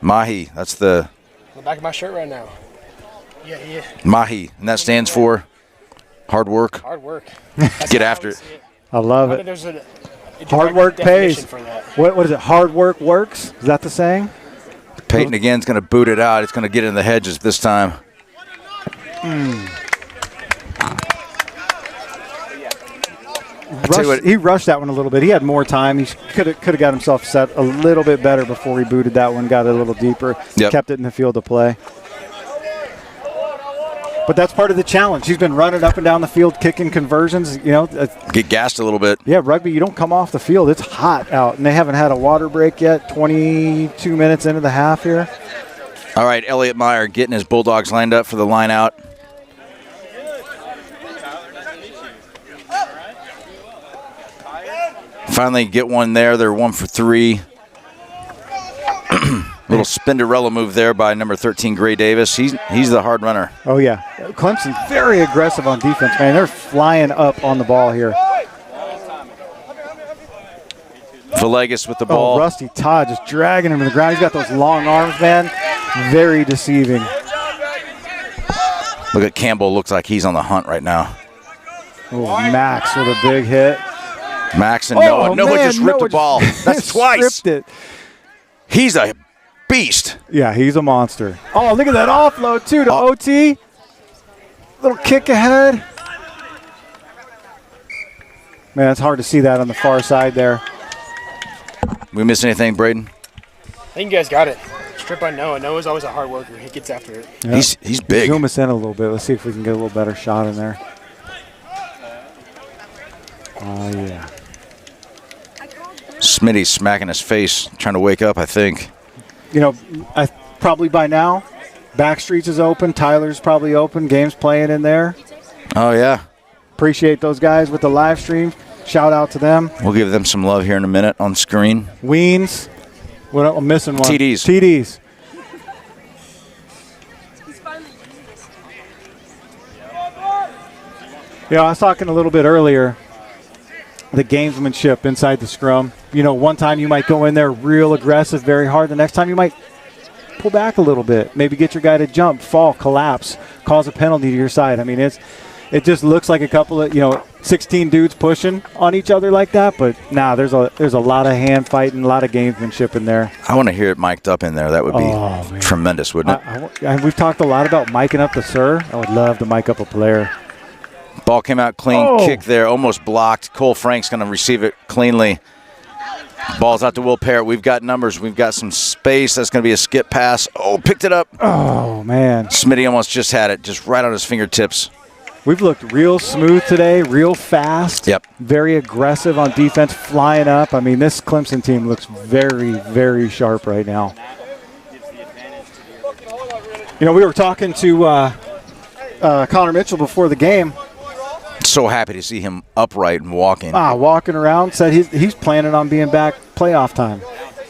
Mahi. That's the back of my shirt right now. Yeah. Mahi, and that stands for hard work. Hard work. Get after it. I love it. There's a hard work pays. for that. What is it? Hard work works? Is that the saying? Peyton again is going to boot it out. It's going to get in the hedges this time. He rushed that one a little bit. He had more time. He could have got himself set a little bit better before he booted that one, got it a little deeper, kept it in the field of play. But that's part of the challenge. He's been running up and down the field, kicking conversions. Get gassed a little bit. Yeah, rugby, you don't come off the field. It's hot out, and they haven't had a water break yet. 22 minutes into the half here. All right, Elliot Meyer getting his Bulldogs lined up for the line out. Finally get one there. They're 1 for 3. Little Spinderella move there by number 13, Gray Davis. He's the hard runner. Oh, yeah. Clemson very aggressive on defense, man. They're flying up on the ball here. Villegas with the ball. Oh, Rusty Todd just dragging him to the ground. He's got those long arms, man. Very deceiving. Look at Campbell. Looks like he's on the hunt right now. Oh, Max with a big hit. Max and Noah. Noah just ripped the ball. That's twice. Ripped it. He's a beast. Yeah, he's a monster. Oh, look at that offload, too, to OT. Little kick ahead. Man, it's hard to see that on the far side there. We miss anything, Braden? I think you guys got it. Strip by Noah. Noah's always a hard worker. He gets after it. Yep. He's big. Zoom us in a little bit. Let's see if we can get a little better shot in there. Oh, yeah. Smitty's smacking his face, trying to wake up, I think. Probably by now, Backstreets is open. Tyler's probably open. Game's playing in there. Oh, yeah. Appreciate those guys with the live stream. Shout out to them. We'll give them some love here in a minute on screen. Weens. I'm missing one. TDs. Yeah, I was talking a little bit earlier. The gamesmanship inside the scrum. One time you might go in there real aggressive, very hard. The next time you might pull back a little bit. Maybe get your guy to jump, fall, collapse, cause a penalty to your side. I mean, it just looks like a couple of, 16 dudes pushing on each other like that. But there's a lot of hand fighting, a lot of gamesmanship in there. I want to hear it mic'd up in there. That would be tremendous, wouldn't it? And we've talked a lot about micing up the sir. I would love to mic up a player. Ball came out clean, kick there, almost blocked. Cole Frank's going to receive it cleanly. Ball's out to Will Parrott. We've got numbers. We've got some space. That's going to be a skip pass. Oh, picked it up. Oh, man. Smitty almost just had it, just right on his fingertips. We've looked real smooth today, real fast. Yep. Very aggressive on defense, flying up. I mean, this Clemson team looks very, very sharp right now. We were talking to Connor Mitchell before the game. So happy to see him upright and walking. Walking around. Said he's planning on being back playoff time,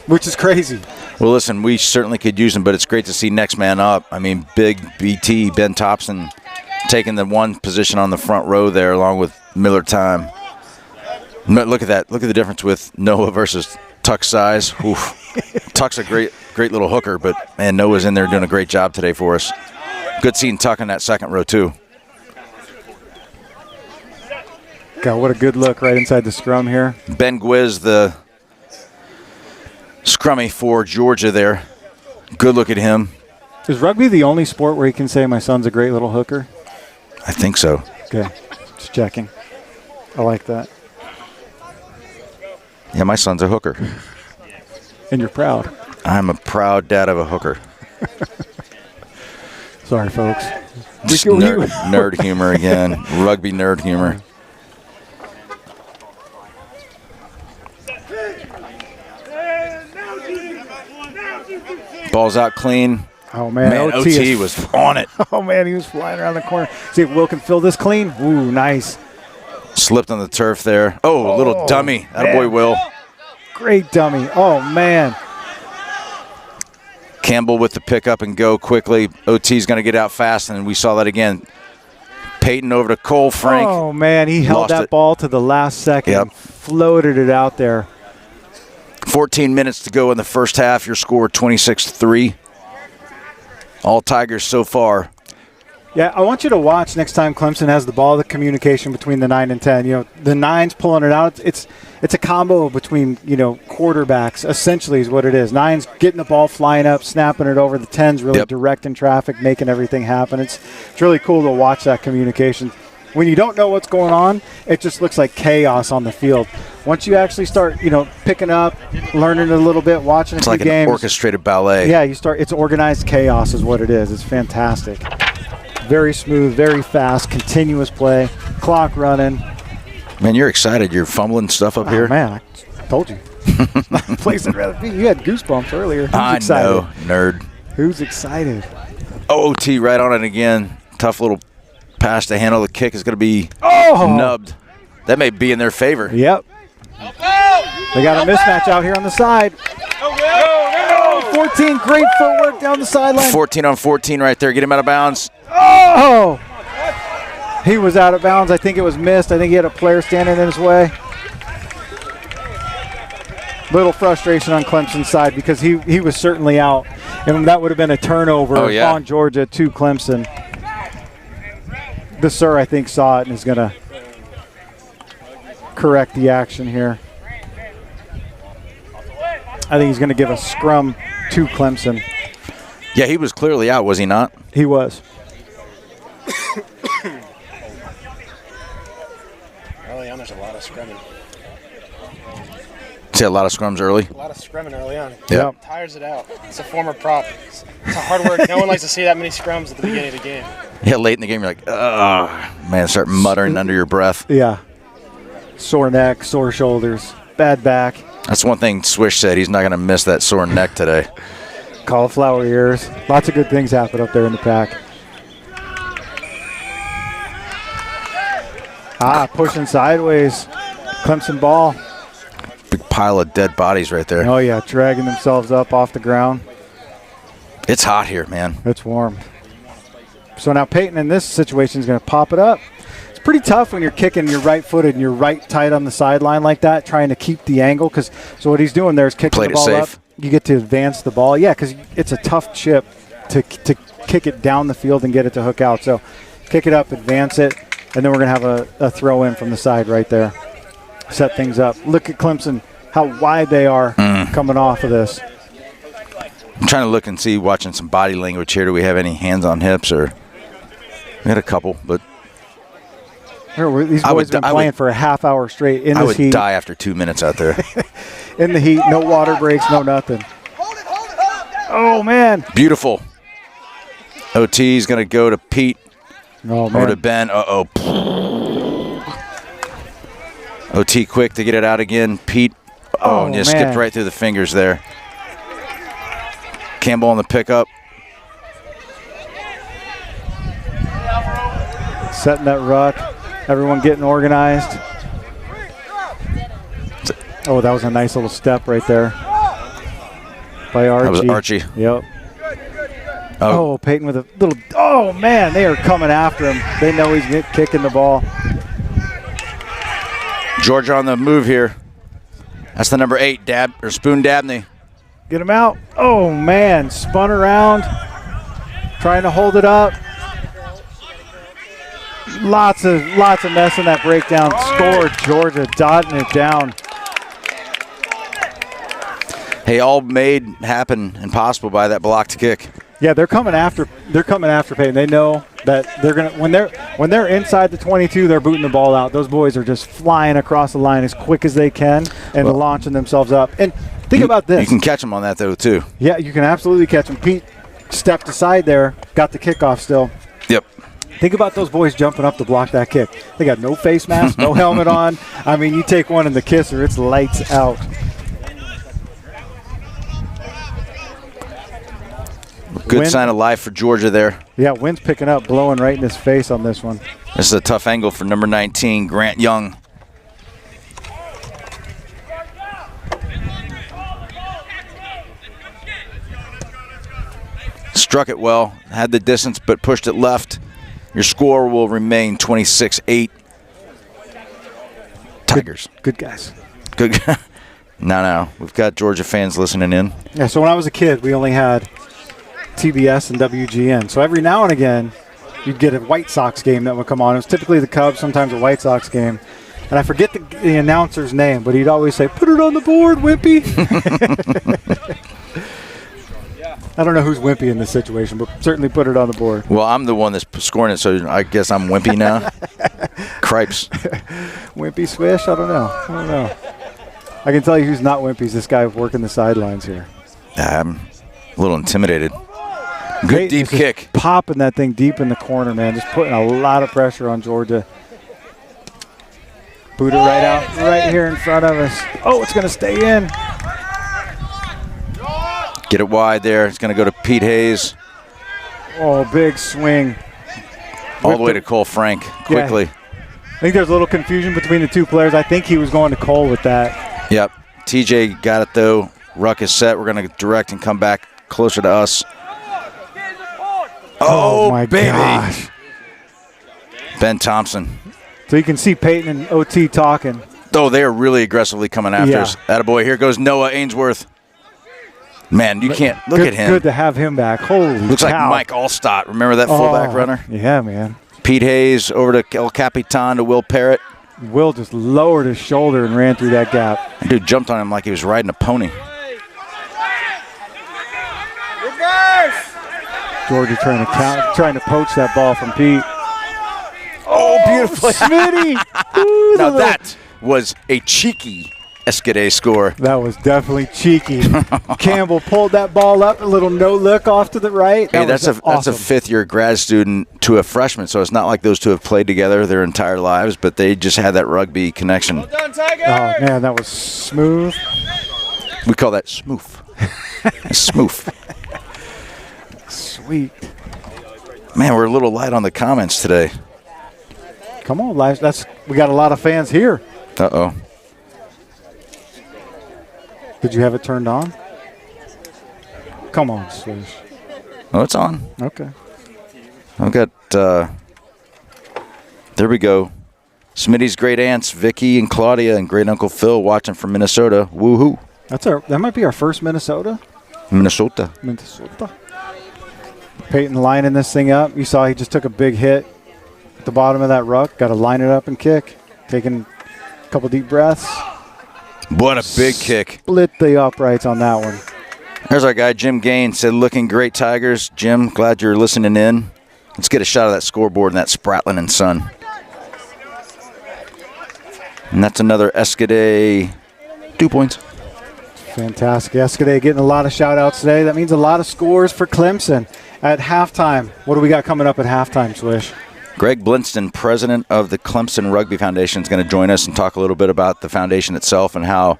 which is crazy. Well, listen, we certainly could use him, but it's great to see next man up. I mean, big BT, Ben Thompson, taking the one position on the front row there along with Miller Time. Look at that. Look at the difference with Noah versus Tuck's size. Oof. Tuck's a great little hooker, but, man, Noah's in there doing a great job today for us. Good seeing Tuck in that second row, too. God, what a good look right inside the scrum here. Ben Gwiz, the scrummy for Georgia there. Good look at him. Is rugby the only sport where you can say my son's a great little hooker? I think so. Okay, just checking. I like that. Yeah, my son's a hooker. And you're proud. I'm a proud dad of a hooker. Sorry, folks. Just nerd humor again. Rugby nerd humor. Ball's out clean. Oh, man. OT was on it. Oh, man, he was flying around the corner. See if Will can fill this clean. Ooh, nice. Slipped on the turf there. Oh, a little dummy. Attaboy, Will. Great dummy. Oh, man. Campbell with the pick up and go quickly. OT's going to get out fast, and we saw that again. Peyton over to Cole Frank. Oh, man, he held that ball to the last second. Yep. Floated it out there. 14 minutes to go in the first half. Your score 26-3. All Tigers so far. Yeah, I want you to watch next time Clemson has the ball, the communication between the 9 and 10. You know, the 9's pulling it out. It's a combo between, quarterbacks, essentially is what it is. 9's getting the ball flying up, snapping it over. The 10's really directing traffic, making everything happen. It's really cool to watch that communication. When you don't know what's going on, it just looks like chaos on the field. Once you actually start, picking up, learning a little bit, watching a few games. It's like an orchestrated ballet. Yeah, it's organized chaos is what it is. It's fantastic. Very smooth, very fast, continuous play, clock running. Man, you're excited. You're fumbling stuff up here. Man, I told you. Place I'd rather be. You had goosebumps earlier. Who's excited? Know, nerd. Who's excited? OT right on it again. Tough little pass to handle. The kick is going to be nubbed. That may be in their favor. Yep. They got a mismatch out here on the side. 14, great footwork down the sideline. 14 on 14 right there. Get him out of bounds. Oh! He was out of bounds. I think it was missed. I think he had a player standing in his way. Little frustration on Clemson's side because he was certainly out. And that would have been a turnover on Georgia to Clemson. The sir, I think, saw it and is going to correct the action here. I think he's going to give a scrum to Clemson. Yeah, he was clearly out, was he not? He was. Early on, there's a lot of scrumming. See a lot of scrums early? A lot of scrumming early on. Yep. Tires it out. It's a former prop. It's a hard work. No one likes to see that many scrums at the beginning of the game. Yeah, late in the game, you're like, man, start muttering under your breath. Yeah. Sore neck, sore shoulders, bad back. That's one thing Swish said. He's not going to miss that sore neck today. Cauliflower ears. Lots of good things happen up there in the pack. Pushing sideways. Clemson ball. Big pile of dead bodies right there. Oh, yeah, dragging themselves up off the ground. It's hot here, man. It's warm. So now Peyton in this situation is going to pop it up. It's pretty tough when you're kicking your right-footed and you're right tight on the sideline like that, trying to keep the angle. So what he's doing there is kicking the ball up. You get to advance the ball. Yeah, because it's a tough chip to kick it down the field and get it to hook out. So kick it up, advance it, and then we're going to have a throw in from the side right there. Set things up. Look at Clemson, how wide they are coming off of this. I'm trying to look and see, watching some body language here. Do we have any hands on hips? Or we had a couple, but these boys have been playing for a half hour straight in this heat. I would die after 2 minutes out there. In the heat, no water breaks, no nothing. Oh, man. Beautiful. OT is going to go to Pete. Oh, man. Or to Ben. OT quick to get it out again. Pete. And just skipped right through the fingers there. Campbell on the pickup. Setting that ruck. Everyone getting organized. Oh, that was a nice little step right there by Archie. That was Archie. Yep. Oh, Peyton with a little. Oh, man, they are coming after him. They know he's kicking the ball. Georgia on the move here. That's the number 8, Spoon Dabney. Get him out. Oh, man, spun around, trying to hold it up. Lots of mess in that breakdown. Score, Georgia, dotting it down. Hey, all made happen and possible by that blocked kick. Yeah, they're coming after Peyton. They know that they're gonna when they're inside the 22, they're booting the ball out. Those boys are just flying across the line as quick as they can and launching themselves up. And think about this. You can catch them on that though too. Yeah, you can absolutely catch them. Pete stepped aside there, got the kickoff still. Yep. Think about those boys jumping up to block that kick. They got no face mask, no helmet on. I mean, you take one in the kisser, it's lights out. Good sign of life for Georgia there. Yeah, wind's picking up, blowing right in his face on this one. This is a tough angle for number 19, Grant Young. Struck it well, had the distance, but pushed it left. Your score will remain 26-8. Tigers. Good guys. Good. No. We've got Georgia fans listening in. Yeah, so when I was a kid, we only had TBS and WGN. So every now and again, you'd get a White Sox game that would come on. It was typically the Cubs, sometimes a White Sox game. And I forget the announcer's name, but he'd always say, "Put it on the board, Wimpy." I don't know who's Wimpy in this situation, but certainly put it on the board. Well, I'm the one that's scoring it, so I guess I'm Wimpy now. Cripes. Wimpy Swish? I don't know. I can tell you who's not Wimpy's this guy working the sidelines here. I'm a little intimidated. Good deep kick. Popping that thing deep in the corner, man. Just putting a lot of pressure on Georgia. Boot it right out, right here in front of us. Oh, it's going to stay in. Get it wide there. It's going to go to Pete Hayes. Oh, big swing. All the way to Cole Frank quickly. Yeah. I think there's a little confusion between the two players. I think he was going to Cole with that. Yep. TJ got it, though. Ruck is set. We're going to direct and come back closer to us. Oh my baby. Gosh. Ben Thompson. So you can see Peyton and OT talking. Oh, they are really aggressively coming after us. Attaboy. Here goes Noah Ainsworth. Man, you can't look at him. Good to have him back. Holy Looks cow. like Mike Allstott. Remember that fullback runner? Yeah, man. Pete Hayes over to El Capitan to Will Parrott. Will just lowered his shoulder and ran through that gap. That dude jumped on him like he was riding a pony. Georgia trying to poach that ball from Pete. Oh, beautiful. Smitty. Now that was a cheeky Escade score. That was definitely cheeky. Campbell pulled that ball up, a little no-look off to the right. That's a fifth-year grad student to a freshman, so it's not like those two have played together their entire lives, but they just had that rugby connection. Well done, Tiger! Oh, man, that was smooth. We call that smooth. Smooth. Sweet. Man, we're a little light on the comments today. Come on, we got a lot of fans here. Uh-oh. Did you have it turned on? Come on, Swish. Oh, it's on. Okay. I've got, there we go. Smitty's great aunts, Vicky and Claudia, and great Uncle Phil watching from Minnesota. Woohoo. That might be our first Minnesota. Minnesota. Peyton lining this thing up. You saw he just took a big hit at the bottom of that ruck. Got to line it up and kick. Taking a couple deep breaths. What a big kick. Split the uprights on that one. There's our guy, Jim Gaines, said, looking great, Tigers. Jim, glad you're listening in. Let's get a shot of that scoreboard and that Spratlin and Son. And that's another Escade 2 points. Fantastic. Escade getting a lot of shout-outs today. That means a lot of scores for Clemson at halftime. What do we got coming up at halftime, Swish? Greg Blinston, president of the Clemson Rugby Foundation, is going to join us and talk a little bit about the foundation itself and how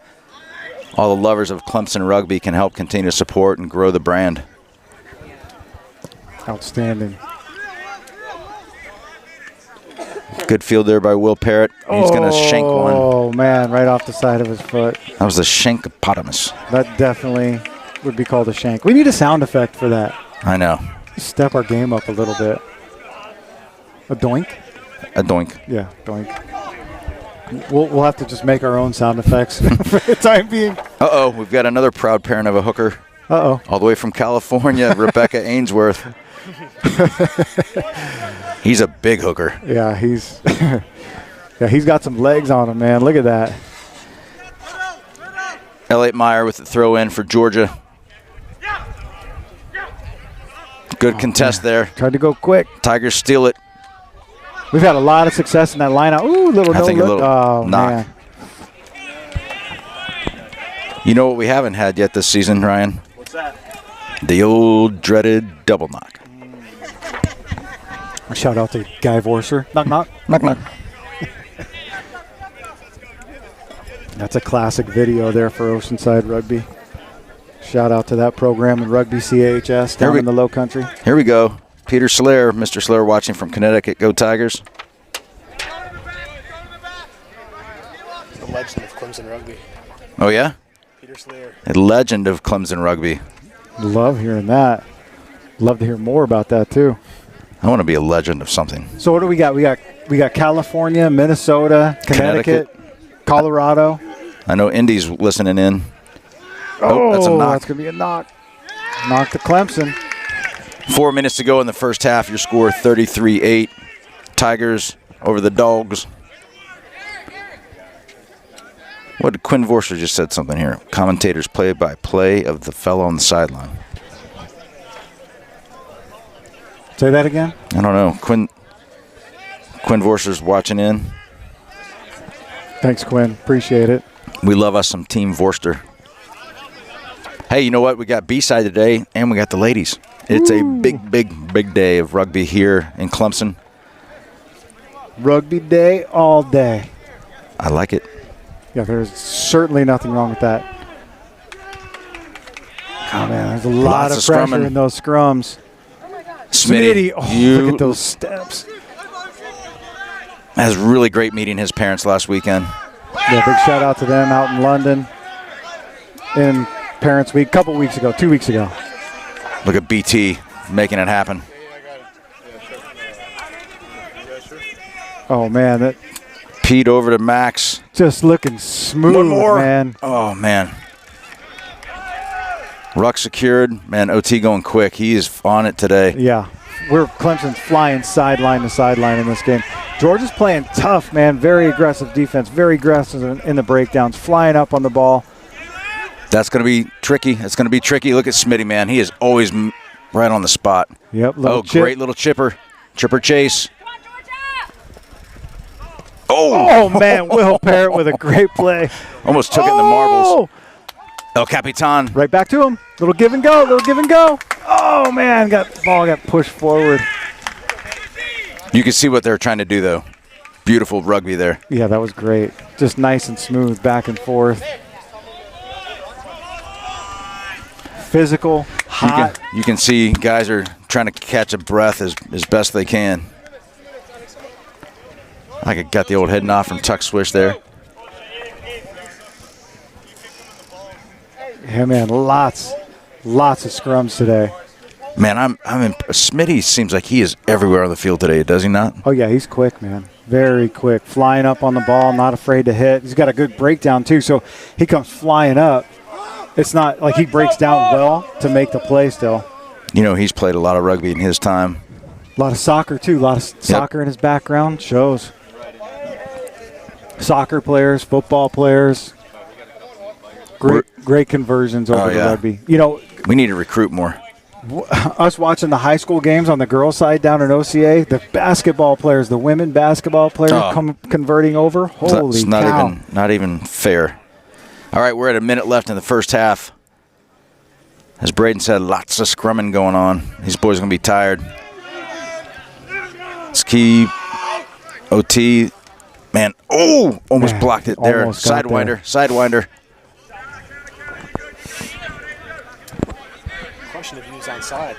all the lovers of Clemson Rugby can help continue to support and grow the brand. Outstanding. Good field there by Will Parrott. He's going to shank one. Oh, man, right off the side of his foot. That was a shankopotamus. That definitely would be called a shank. We need a sound effect for that. I know. Step our game up a little bit. A doink? A doink. Yeah, doink. We'll have to just make our own sound effects for the time being. Uh-oh, we've got another proud parent of a hooker. Uh-oh. All the way from California, Rebecca Ainsworth. He's a big hooker. Yeah, he's got some legs on him, man. Look at that. Elliot Meyer with the throw in for Georgia. Good contest there. Tried to go quick. Tigers steal it. We've had a lot of success in that lineup. Ooh, little no look. Oh, knock. Man. You know what we haven't had yet this season, Ryan? What's that? The old dreaded double knock. Shout out to Guy Vorser. Knock, knock. Knock, knock. That's a classic video there for Oceanside Rugby. Shout out to that program in Rugby CHS down in the Low Country. Here we go. Peter Slayer, Mr. Slayer watching from Connecticut. Go Tigers. The legend of Clemson Rugby. Oh, yeah? Peter Slayer. A legend of Clemson Rugby. Love hearing that. Love to hear more about that, too. I want to be a legend of something. So what do we got? We got California, Minnesota, Connecticut, Colorado. I know Indy's listening in. Oh, that's a knock. That's going to be a knock. Knock to Clemson. 4 minutes to go in the first half. Your score 33-8. Tigers over the Dogs. What did Quinn Vorster just said something here? Commentators play-by-play of the fellow on the sideline. Say that again? I don't know. Quinn Vorster's watching in. Thanks, Quinn. Appreciate it. We love us some Team Vorster. Hey, you know what? We got B-side today, and we got the ladies. It's a big day of rugby here in Clemson. Rugby day all day. I like it. Yeah, there's certainly nothing wrong with that. Oh, man, there's a lot of pressure scrumming in those scrums. Smitty, look at those steps. Has really great meeting his parents last weekend. Yeah, big shout out to them out in London in Parents Week, 2 weeks ago. Look at BT making it happen. Oh, man, that Pete over to Max. just looking smooth, One more. man. Oh, man. Ruck secured. Man, OT going quick. He is on it today. Yeah, Clemson's flying sideline to sideline in this game. Georgia's playing tough, man. Very aggressive defense. Very aggressive in the breakdowns. Flying up on the ball. That's going to be tricky. It's going to be tricky. Look at Smitty, man. He is always right on the spot. Yep. Great little chipper. Chipper chase. Oh, man. Will Parrott with a great play. Almost took it in the marbles. El Capitan. Right back to him. Little give and go. Oh, man. Ball got pushed forward. You can see what they're trying to do, though. Beautiful rugby there. Yeah, that was great. Just nice and smooth, back and forth. Physical, hot. You can see guys are trying to catch a breath as best they can. I got the old head nod from Tuck Swish there. Yeah, man, lots of scrums today. Man, I'm Smitty seems like he is everywhere on the field today, does he not? Oh, yeah, he's quick, man. Very quick. Flying up on the ball, not afraid to hit. He's got a good breakdown, too, so he comes flying up. It's not like he breaks down well to make the play still. You know, he's played a lot of rugby in his time. A lot of soccer, too. A lot of soccer in his background. Shows. Soccer players, football players. Great conversions over to rugby. You know, we need to recruit more. Us watching the high school games on the girls' side down in OCA, the basketball players, the women basketball players converting over. Holy it's cow. Not even fair. All right, we're at a minute left in the first half. As Braden said, lots of scrumming going on. These boys are going to be tired. Ski, OT, man. Oh, almost blocked it there. Sidewinder. Question if he was onside.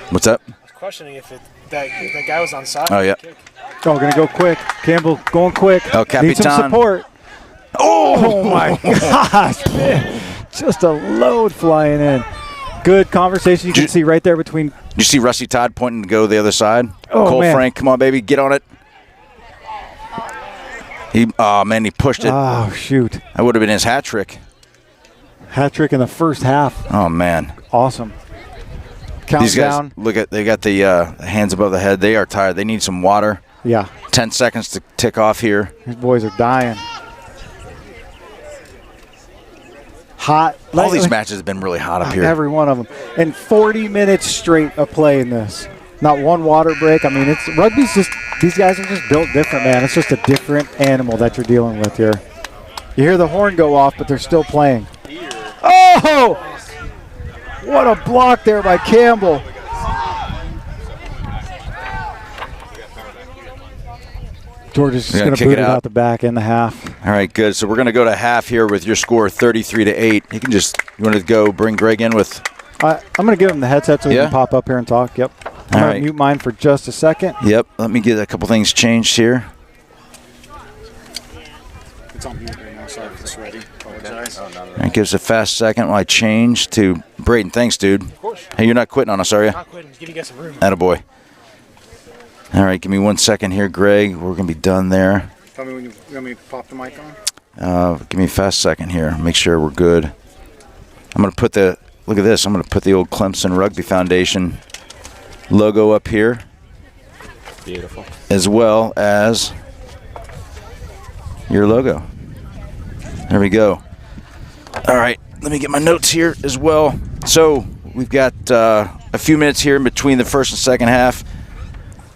What's up? I was questioning if that guy was onside. Oh, yeah. Oh, going to go quick. Campbell going quick. El Capitan. Need some support. Oh, my gosh, man. Just a load flying in. Good conversation you can see right there between. Did you see Rusty Todd pointing to go the other side? Oh, Cole man. Frank, come on, baby, get on it. He pushed it. Oh, shoot. That would have been his hat trick. Hat trick in the first half. Oh, man. Awesome. Countdown. These guys, they got the hands above the head. They are tired. They need some water. Yeah. 10 seconds to tick off here. These boys are dying. Hot. All these matches have been really hot up here. Every one of them. And 40 minutes straight of play in this. Not one water break. I mean, rugby's just, these guys are just built different, man. It's just a different animal that you're dealing with here. You hear the horn go off, but they're still playing. Oh! What a block there by Campbell. Georgia's just You're going gonna to kick boot it it out? out the back in the half. All right, good. So we're going to go to half here with your score 33-8. You can just, you want to go bring Greg in with? I'm going to give him the headset so he can pop up here and talk. Yep. I'm going right. to mute mine for just a second. Yep. Let me get a couple things changed here. It's on mute right now. Sorry if it's ready. Apologize. And give us a fast second while I change to Braden. Thanks, dude. Of course. Hey, you're not quitting on us, are you? Not quitting. Just give you guys some room. Attaboy. All right, give me 1 second here, Greg. We're going to be done there. Tell me when you want me to pop the mic on. Give me a fast second here. Make sure we're good. I'm going to put the, look at this. I'm going to put the old Clemson Rugby Foundation logo up here. Beautiful. As well as your logo. There we go. All right, let me get my notes here as well. So we've got a few minutes here in between the first and second half.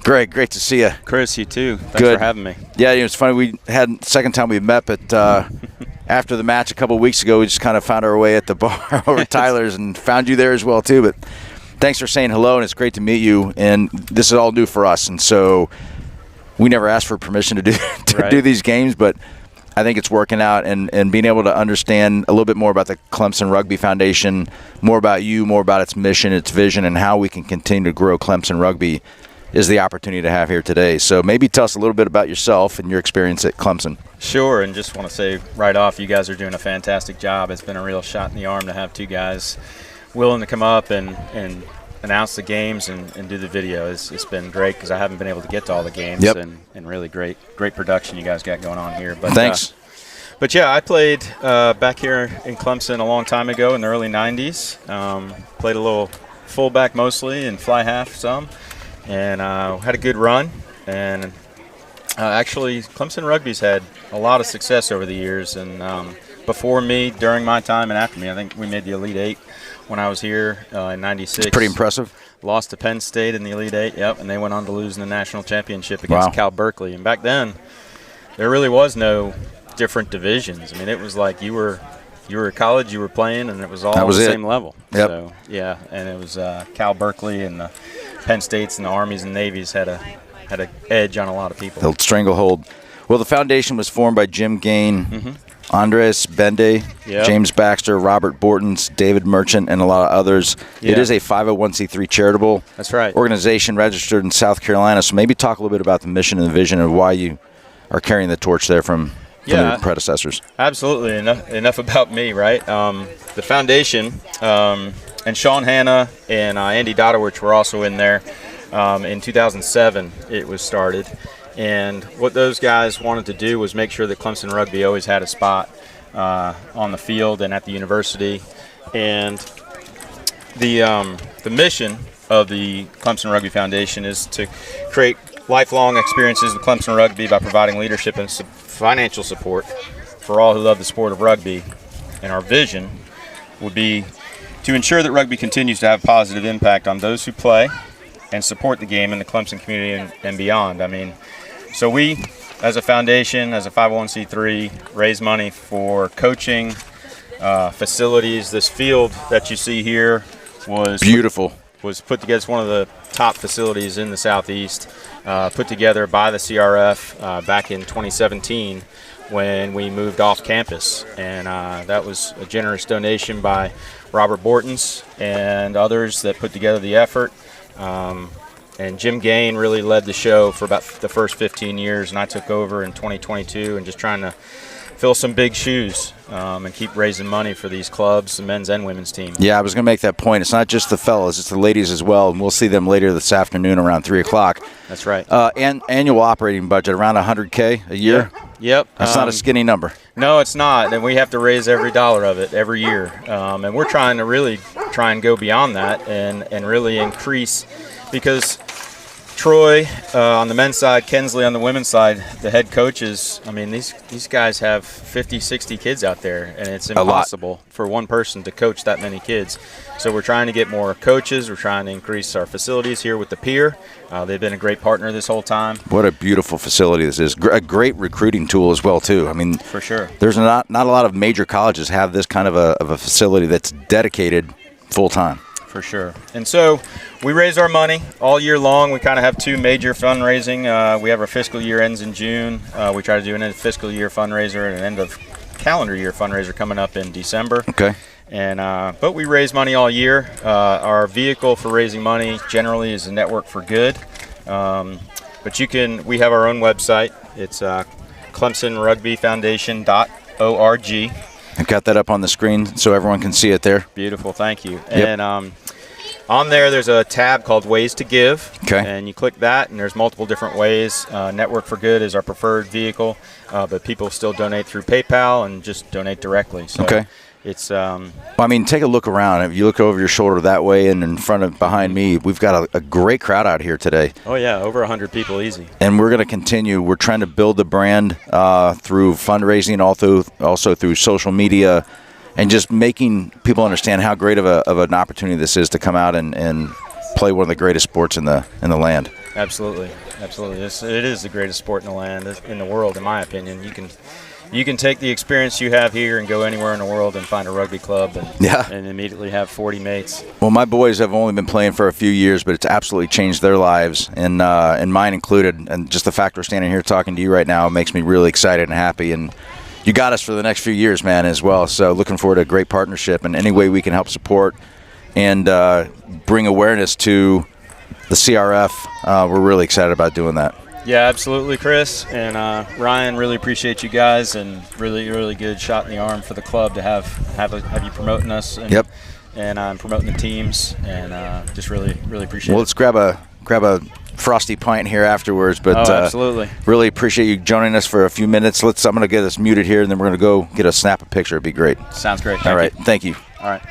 Greg, great to see you. Chris, you too. Thanks Good. for having me. Yeah, it was funny. We had second time we met, but after the match a couple of weeks ago, we just kind of found our way at the bar over at Tyler's and found you there as well too. But thanks for saying hello, and it's great to meet you. And this is all new for us, and so we never asked for permission to do these games, but I think it's working out, and being able to understand a little bit more about the Clemson Rugby Foundation, more about you, more about its mission, its vision, and how we can continue to grow Clemson Rugby is the opportunity to have here today. So maybe tell us a little bit about yourself and your experience at Clemson. Sure, and just want to say right off, you guys are doing a fantastic job. It's been a real shot in the arm to have two guys willing to come up and announce the games and do the video. It's been great because I haven't been able to get to all the games. Yep. And really great production you guys got going on here. But Thanks. But yeah, I played back here in Clemson a long time ago in the early 90s. Played a little fullback mostly and fly half some. And had a good run. And actually, Clemson Rugby's had a lot of success over the years. And before me, during my time, and after me, I think we made the Elite Eight when I was here in 96. It's pretty impressive. Lost to Penn State in the Elite Eight, yep, and they went on to lose in the national championship against Cal Berkeley. And back then, there really was no different divisions. I mean, it was like you were at college, you were playing, and it was all the same level. Yep. So, yeah, and it was Cal Berkeley and the Penn States and the Armies and Navies had an edge on a lot of people. The stranglehold. Well, the foundation was formed by Jim Gain, Andres Bende, James Baxter, Robert Bortons, David Merchant, and a lot of others. Yeah. It is a 501c3 charitable organization registered in South Carolina. So maybe talk a little bit about the mission and the vision and why you are carrying the torch there from your predecessors. Absolutely. Enough about me, right? The foundation, and Sean Hanna and Andy Dodowich were also in there. In 2007, it was started. And what those guys wanted to do was make sure that Clemson Rugby always had a spot on the field and at the university. And the mission of the Clemson Rugby Foundation is to create lifelong experiences with Clemson Rugby by providing leadership and financial support for all who love the sport of rugby. And our vision would be to ensure that rugby continues to have a positive impact on those who play and support the game in the Clemson community and beyond. I mean, so we, as a foundation, as a 501c3, raise money for coaching, facilities. This field that you see here was beautiful. Was put together. It's one of the top facilities in the Southeast, put together by the CRF back in 2017 when we moved off campus. And that was a generous donation by Robert Bortons and others that put together the effort. And Jim Gain really led the show for about the first 15 years, and I took over in 2022 and just trying to fill some big shoes and keep raising money for these clubs, the men's and women's team. Yeah, I was going to make that point. It's not just the fellas, it's the ladies as well, and we'll see them later this afternoon around 3 o'clock. That's right. And annual operating budget, around $100K a year? Yep. That's not a skinny number. No, it's not, and we have to raise every dollar of it every year. And we're trying to really go beyond that and really increase, because Troy on the men's side, Kensley on the women's side, the head coaches, I mean, these guys have 50, 60 kids out there, and it's impossible for one person to coach that many kids. So we're trying to get more coaches. We're trying to increase our facilities here with the Pier. They've been a great partner this whole time. What a beautiful facility this is. A great recruiting tool as well, too. I mean, for sure. There's not a lot of major colleges have this kind of a facility that's dedicated full-time. For sure. And so we raise our money all year long. We kind of have 2 major fundraising. We have our fiscal year ends in June. We try to do an end of fiscal year fundraiser and an end of calendar year fundraiser coming up in December. Okay. And but we raise money all year. Our vehicle for raising money generally is the Network for Good. But we have our own website. It's ClemsonRugbyFoundation.org. I've got that up on the screen so everyone can see it there. Beautiful, thank you. Yep. And on there's a tab called Ways to Give. Okay. And you click that, and there's multiple different ways. Network for Good is our preferred vehicle, but people still donate through PayPal and just donate directly. So Okay. It's Well, I mean, take a look around. If you look over your shoulder that way and behind me, we've got a great crowd out here today. oh yeah, over 100 people easy. And we're going to continue. We're trying to build the brand through fundraising, also through social media, and just making people understand how great of an opportunity this is to come out and play one of the greatest sports in the land. Absolutely. It is the greatest sport in the land, in the world, in my opinion. You can take the experience you have here and go anywhere in the world and find a rugby club and immediately have 40 mates. Well, my boys have only been playing for a few years, but it's absolutely changed their lives, and mine included. And just the fact we're standing here talking to you right now makes me really excited and happy. And you got us for the next few years, man, as well. So looking forward to a great partnership, and any way we can help support and bring awareness to the CRF, we're really excited about doing that. Yeah, absolutely, Chris. And Ryan, really appreciate you guys, and really, really good shot in the arm for the club to have you promoting us. And, Yep. And promoting the teams, and just really, really appreciate Well, it. let's grab a frosty pint here afterwards. But absolutely. Really appreciate you joining us for a few minutes. I'm going to get us muted here, and then we're going to go get a snap a picture. It'd be great. Sounds great. All right. Thank you. All right.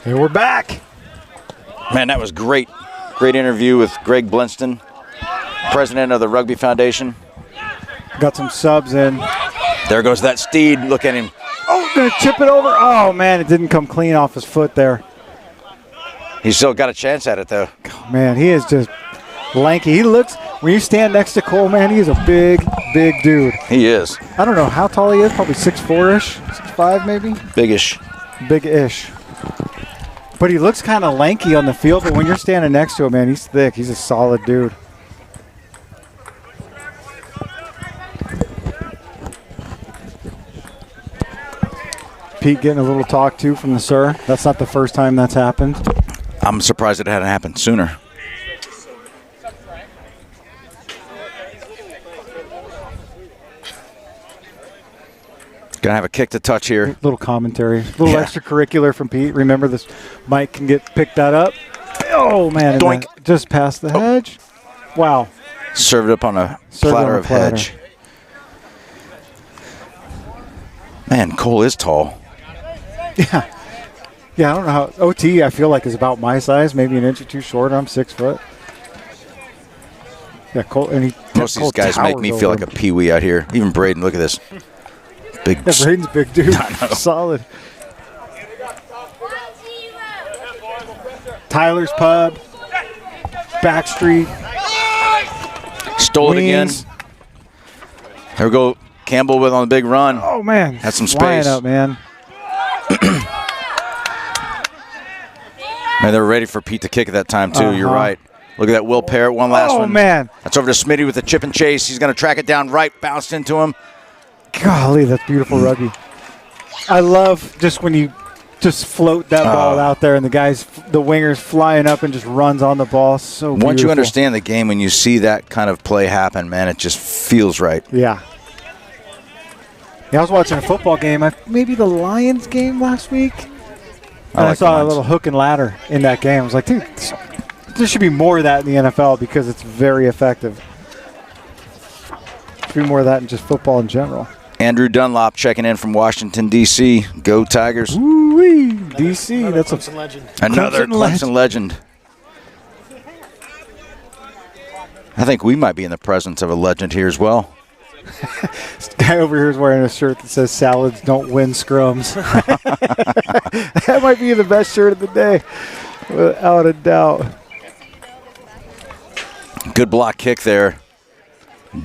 Hey, we're back. Man, that was great. Great interview with Greg Blinston, president of the Rugby Foundation. Got some subs in. There goes that steed. Look at him. Oh, gonna chip it over. Oh, man, it didn't come clean off his foot there. He's still got a chance at it, though. Man, he is just lanky. He looks, when you stand next to Cole, man, he's a big, big dude. He is. I don't know how tall he is, probably 6'4"-ish, 6'5" maybe? Biggish. Big-ish. But he looks kind of lanky on the field, but when you're standing next to him, man, he's thick. He's a solid dude. Pete getting a little talk, too, from the sir. That's not the first time that's happened. I'm surprised it hadn't happened sooner. Gonna have a kick to touch here. Little commentary. Little extracurricular from Pete. Remember, this mic can pick that up. Oh, man. Doink. Just past the hedge. Wow. Served up on a platter of hedge. Man, Cole is tall. Yeah. Yeah, I don't know how. OT, I feel like, is about my size, maybe an inch or two short. I'm 6 foot. Yeah, Cole. And most of these guys make me feel like a peewee out here. Even Braden, look at this. Big. Yeah, Braden's a big dude. I know. Solid. Tyler's Pub. Backstreet. Stole it again. Wings. There we go. Campbell with on the big run. Oh, man. Had some Flying space. up, man. Man, they were ready for Pete to kick at that time, too. You're right. Look at that Will Parrott, one last one. Oh, man. That's over to Smitty with the chip and chase. He's going to track it down right, bounced into him. Golly, that's beautiful rugby. I love just when you just float that ball out there and the wingers flying up and just runs on the ball. So beautiful. Once you understand the game, when you see that kind of play happen, man, it just feels right. Yeah. Yeah, I was watching a football game, maybe the Lions game last week. And I saw a little hook and ladder in that game. I was like, dude, there should be more of that in the NFL because it's very effective. There should be more of that in just football in general. Andrew Dunlop checking in from Washington, D.C. Go Tigers. Woo-wee, D.C. Another That's a Clemson legend. Another Clemson legend. I think we might be in the presence of a legend here as well. This guy over here is wearing a shirt that says "Salads don't win scrums." That might be the best shirt of the day, without a doubt. Good block kick there.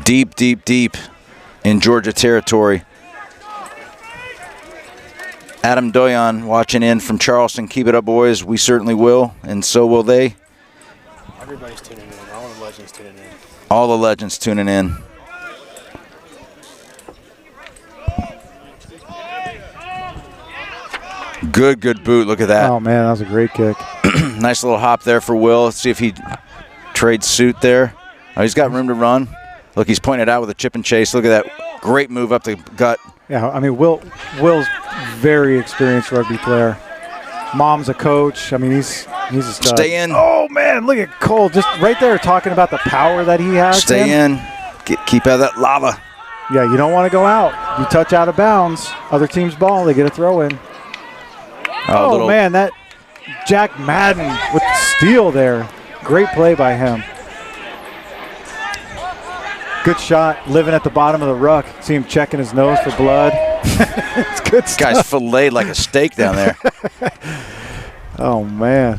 Deep, deep, deep in Georgia territory. Adam Doyon watching in from Charleston. Keep it up, boys. We certainly will, and so will they. Everybody's tuning in. All the legends tuning in. All the legends tuning in. Good boot. Look at that. Oh, man, that was a great kick. Nice little hop there for Will. Let's see if he trades suit there. Oh, he's got room to run. Look, he's pointed out with a chip and chase. Look at that great move up the gut. Yeah, I mean, Will's very experienced rugby player. Mom's a coach. I mean, he's a stud. Stay in. Oh, man, look at Cole just right there talking about the power that he has. Stay in. Keep out of that lava. Yeah, you don't want to go out. You touch out of bounds. Other team's ball, they get a throw in. Oh, man, that Jack Madden with the steal there. Great play by him. Good shot, living at the bottom of the ruck. See him checking his nose for blood. It's good stuff. Guy's filleted like a steak down there. Oh, man.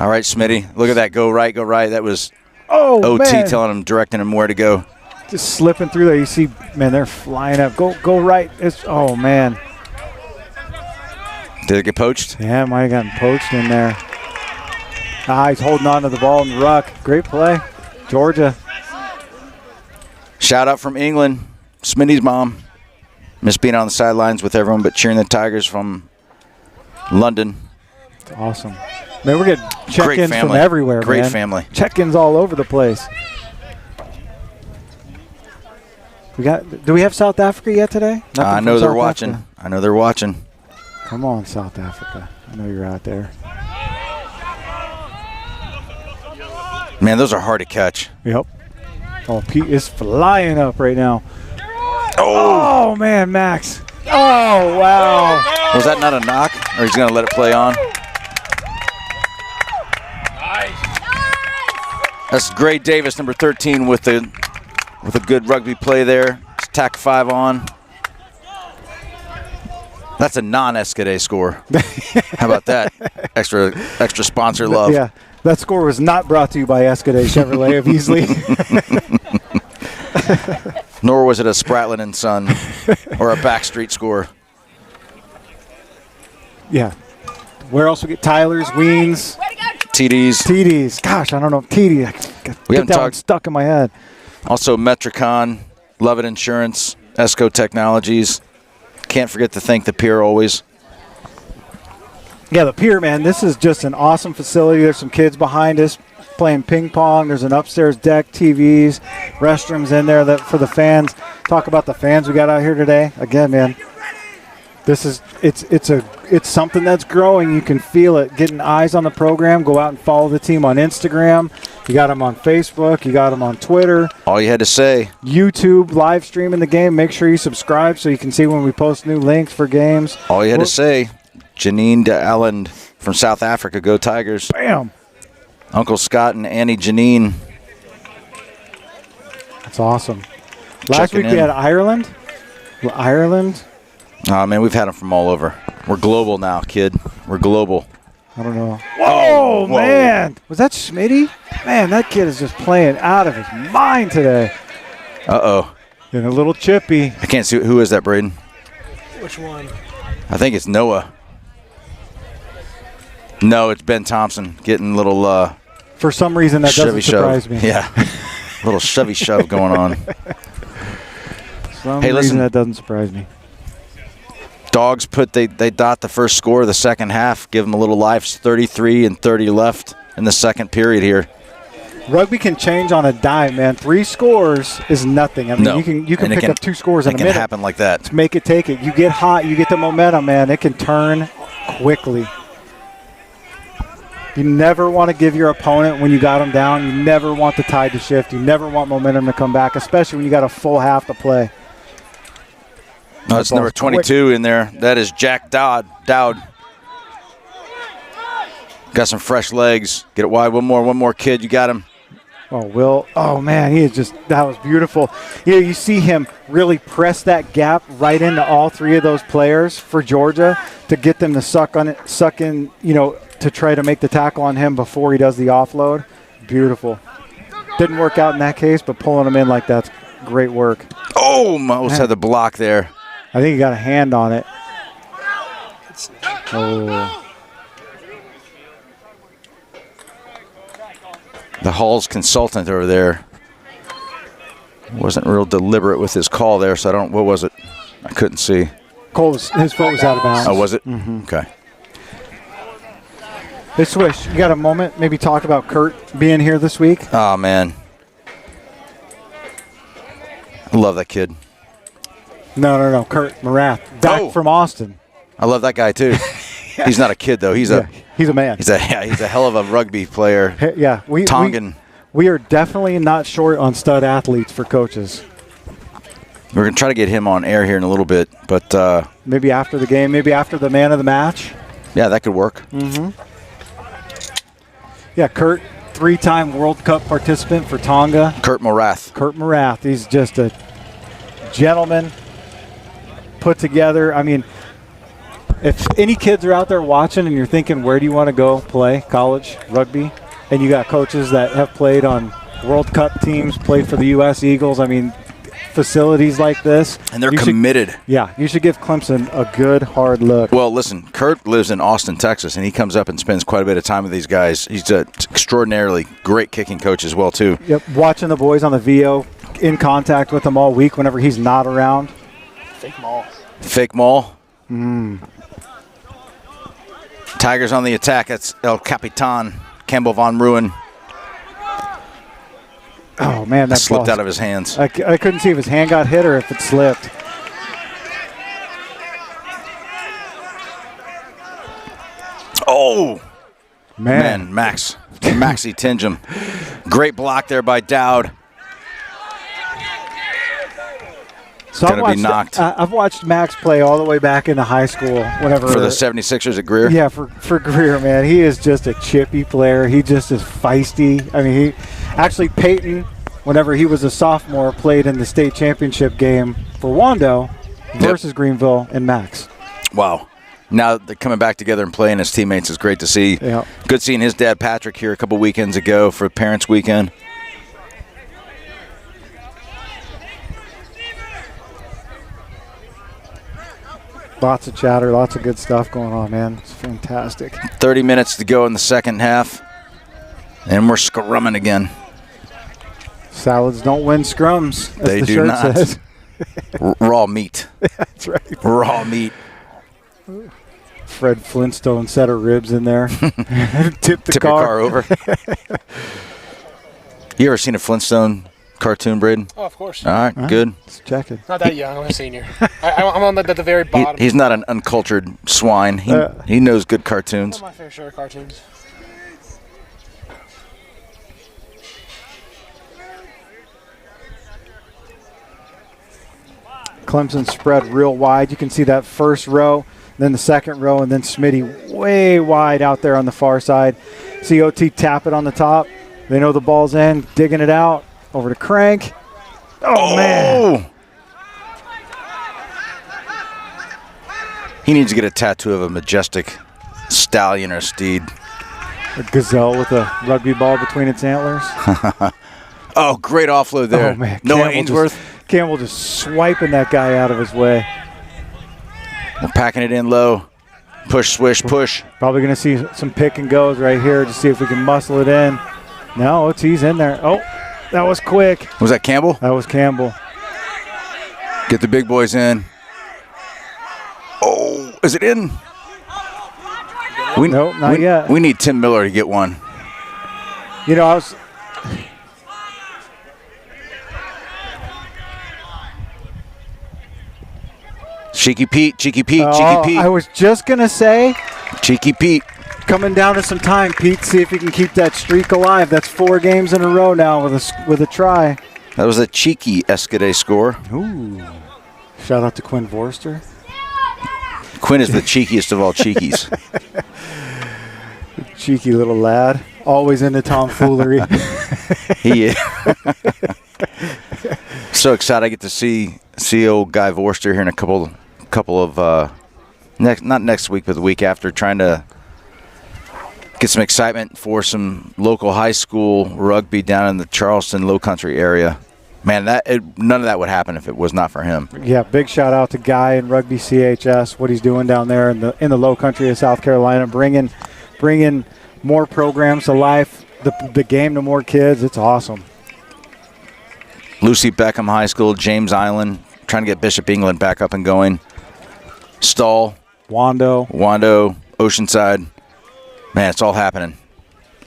All right, Smitty. Look at that. Go right, go right. That was OT man. Telling him, directing him where to go. Just slipping through there. You see, man, they're flying up. Go right. Oh, man. Did it get poached? Yeah, might have gotten poached in there. He's holding on to the ball in the ruck. Great play. Georgia. Shout out from England. Smitty's mom. Miss being on the sidelines with everyone but cheering the Tigers from London. It's awesome. Man, we're getting check-ins from everywhere, Great man. family. Check-ins all over the place. Do we have South Africa yet today? I know they're watching. I know they're watching. Come on, South Africa. I know you're out there. Man, those are hard to catch. Yep. Oh, Pete is flying up right now. Oh, man, Max. Oh, wow. Was that not a knock? Or he's going to let it play on? That's Gray Davis, number 13, with a good rugby play there. It's tack 5 on. That's a non-Escade score. How about that? Extra sponsor love. Yeah, that score was not brought to you by Escade Chevrolet of Easley. Nor was it a Spratlin and Son or a Backstreet score. Yeah. Where else we get Tyler's, Weens, TDs. Gosh, I don't know. TD. We haven't talked. Stuck in my head. Also Metricon, Lovett Insurance, Esco Technologies. Can't forget to thank the Pier always. Yeah, the Pier, man. This is just an awesome facility. There's some kids behind us playing ping pong. There's an upstairs deck, TVs, restrooms in there that for the fans. Talk about the fans we got out here today. Again, man, this is it's something that's growing. You can feel it. Getting eyes on the program. Go out and follow the team on Instagram. You got them on Facebook. You got them on Twitter. All you had to say. YouTube, live streaming the game. Make sure you subscribe so you can see when we post new links for games. All you had to say. Janine de Allen from South Africa. Go Tigers. Bam. Uncle Scott and Annie Janine. That's awesome. Last week we had Ireland. Oh, man, we've had them from all over. We're global now, kid. We're global. I don't know. Whoa, man. Was that Schmitty? Man, that kid is just playing out of his mind today. Uh-oh. And a little chippy. I can't see. Who is that, Braden? Which one? I think it's Noah. No, it's Ben Thompson getting a little for some reason, that doesn't surprise me. Yeah. A little shovey shove going on. Hey, listen, that doesn't surprise me. Dogs they dot the first score of the second half. Give them a little life. 33 and 30 left in the second period here. Rugby can change on a dime, man. 3 scores is nothing. I mean, you can pick up 2 scores in a minute. It can happen like that. Let's make it take it. You get hot, you get the momentum, man. It can turn quickly. You never want to give your opponent when you got them down. You never want the tide to shift. You never want momentum to come back, especially when you got a full half to play. That's number 22 in there. That is Jack Dowd. Got some fresh legs. Get it wide. One more kid. You got him. Oh, Will. Oh, man, that was beautiful. You see him really press that gap right into all three of those players for Georgia to get them to suck in, to try to make the tackle on him before he does the offload. Beautiful. Didn't work out in that case, but pulling him in like that's great work. Oh, almost had the block there. I think he got a hand on it. Oh. The Hall's consultant over there wasn't real deliberate with his call there, so what was it? I couldn't see. His foot was out of bounds. Oh, was it? Mm-hmm. Okay. Hey, Swish, you got a moment? Maybe talk about Kurt being here this week? Oh, man. I love that kid. No. Kurt Marath, back from Austin. I love that guy, too. He's not a kid, though. He's a man. He's a hell of a rugby player. Yeah. Tongan. We are definitely not short on stud athletes for coaches. We're going to try to get him on air here in a little bit, but maybe after the game, maybe after the man of the match. Yeah, that could work. Mm-hmm. Yeah, Kurt, 3-time World Cup participant for Tonga. Kurt Marath. He's just a gentleman, put together. I mean, if any kids are out there watching and you're thinking, where do you want to go play college rugby? And you got coaches that have played on World Cup teams, played for the U.S. Eagles. I mean, facilities like this. And they're committed. You should give Clemson a good, hard look. Well, listen, Kurt lives in Austin, Texas, and he comes up and spends quite a bit of time with these guys. He's an extraordinarily great kicking coach as well, too. Yep, watching the boys on the VO, in contact with them all week whenever he's not around. Fake maul. Tigers on the attack. That's El Capitan, Campbell Von Ruin. Oh, man. That slipped out of his hands. I couldn't see if his hand got hit or if it slipped. Oh, man. Maxie Tingham. Great block there by Dowd. So I've watched Max play all the way back into high school. Whenever for the 76ers at Greer? Yeah, for Greer, man. He is just a chippy player. He just is feisty. I mean, Peyton, whenever he was a sophomore, played in the state championship game for Wando versus Greenville and Max. Wow. Now they're coming back together and playing as teammates is great to see. Yeah. Good seeing his dad, Patrick, here a couple weekends ago for Parents' Weekend. Lots of chatter, lots of good stuff going on, man. It's fantastic. 30 minutes to go in the second half, and we're scrumming again. Salads don't win scrums, as they the do shirt not. says. Raw meat. That's right. Raw meat. Fred Flintstone set of ribs in there. Tip your car over. You ever seen a Flintstone cartoon, Braden? Oh, of course. All right, good. Let's check it. Not that young. I'm a senior. I'm on the very bottom. He's not an uncultured swine. He knows good cartoons. Not my fair share of cartoons. Clemson spread real wide. You can see that first row, then the second row, and then Smitty way wide out there on the far side. See OT tap it on the top. They know the ball's in, digging it out. Over to Crank. Oh, man. He needs to get a tattoo of a majestic stallion or steed. A gazelle with a rugby ball between its antlers. Oh, great offload there. Oh, man. Noah Ainsworth. Campbell just swiping that guy out of his way. They're packing it in low. Push, swish, push. Probably going to see some pick and goes right here to see if we can muscle it in. No, OT's in there. Oh, that was quick. Was that Campbell? That was Campbell. Get the big boys in. Oh, is it in? Nope, not yet. We need Tim Miller to get one. You know, I was... Cheeky Pete. I was just going to say... Cheeky Pete. coming down to some time, Pete. See if you can keep that streak alive. That's 4 games in a row now with a try. That was a cheeky Escade score. Ooh. Shout out to Quinn Vorster. Quinn is the cheekiest of all cheekies. Cheeky little lad. Always into tomfoolery. He is. So excited I get to see old Guy Vorster here in a couple of not next week, but the week after, trying to get some excitement for some local high school rugby down in the Charleston Low Country area. Man, none of that would happen if it was not for him. Yeah, big shout out to Guy and Rugby CHS, what he's doing down there in the Low Country of South Carolina, bringing more programs to life, the game to more kids. It's awesome. Lucy Beckham High School, James Island, trying to get Bishop England back up and going. Stall, Wando, Oceanside. Man, it's all happening.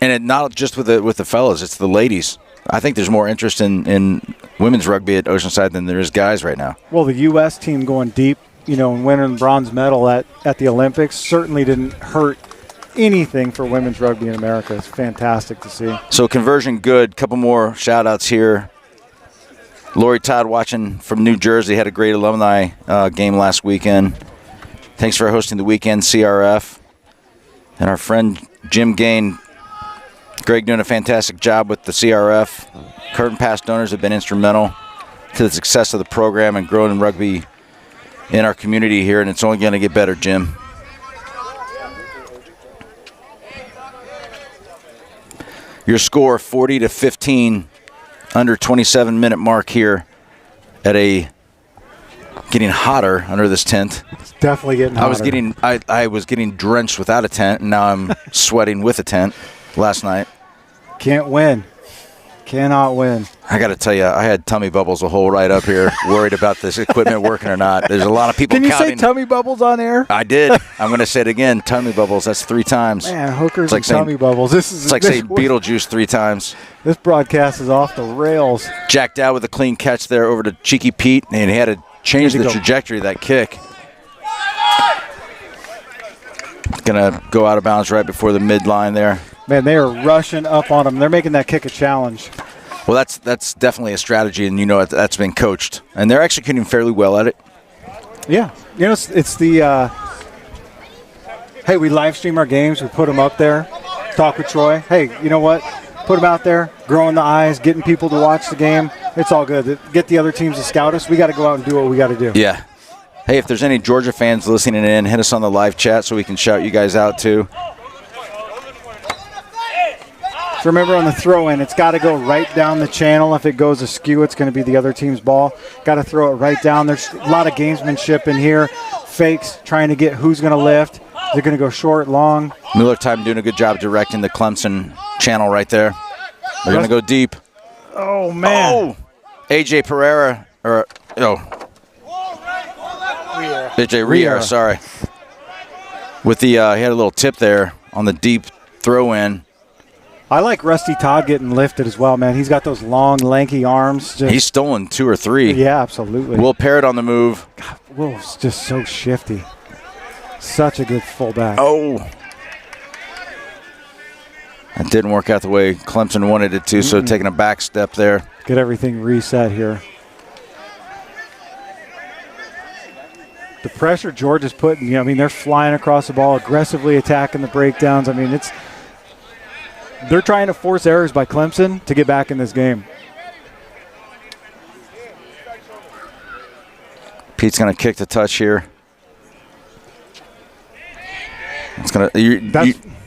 And not just with the fellas, it's the ladies. I think there's more interest in women's rugby at Oceanside than there is guys right now. Well, the U.S. team going deep, and winning bronze medal at the Olympics certainly didn't hurt anything for women's rugby in America. It's fantastic to see. So conversion good. Couple more shout-outs here. Lori Todd watching from New Jersey, had a great alumni game last weekend. Thanks for hosting the weekend, CRF. And our friend Jim Gain, Greg doing a fantastic job with the CRF. Curtain pass donors have been instrumental to the success of the program and growing rugby in our community here, and it's only going to get better, Jim. Your score 40-15, under 27-minute mark here at getting hotter under this tent. It's definitely getting hotter. I was getting drenched without a tent, and now I'm sweating with a tent last night. Can't win. Cannot win. I got to tell you, I had tummy bubbles the whole ride up here, worried about this equipment working or not. There's a lot of people Can you counting. say tummy bubbles on air? I did. I'm going to say it again. Tummy bubbles. That's 3 times. Man, hookers like and tummy bubbles. It's like saying Beetlejuice 3 times. This broadcast is off the rails. Jacked out with a clean catch there over to Cheeky Pete, and he had to change the trajectory of that kick. Going to go out of bounds right before the midline there. Man, they are rushing up on him. They're making that kick a challenge. Well, that's definitely a strategy, and that's been coached. And they're executing fairly well at it. Yeah. It's the hey, we live stream our games. We put them up there. Talk with Troy. Hey, you know what? Put them out there, growing the eyes, getting people to watch the game. It's all good. Get the other teams to scout us. We got to go out and do what we got to do. Yeah. Hey, if there's any Georgia fans listening in, hit us on the live chat so we can shout you guys out too. So remember on the throw-in, it's got to go right down the channel. If it goes askew, it's going to be the other team's ball. Got to throw it right down. There's a lot of gamesmanship in here. Fakes, trying to get who's going to lift. They're going to go short, long. Miller Time doing a good job directing the Clemson channel right there. They're going to go deep. Oh, man. Oh! AJ Pereira, AJ Riera, sorry. With the, he had a little tip there on the deep throw-in. I like Rusty Todd getting lifted as well, man. He's got those long, lanky arms. He's stolen 2 or 3. Yeah, absolutely. Will Parrott on the move. God, Will's just so shifty. Such a good fullback. Oh. That didn't work out the way Clemson wanted it to, so taking a back step there. Get everything reset here. The pressure George is putting, they're flying across the ball, aggressively attacking the breakdowns. They're trying to force errors by Clemson to get back in this game. Pete's going to kick the touch here. It's going to.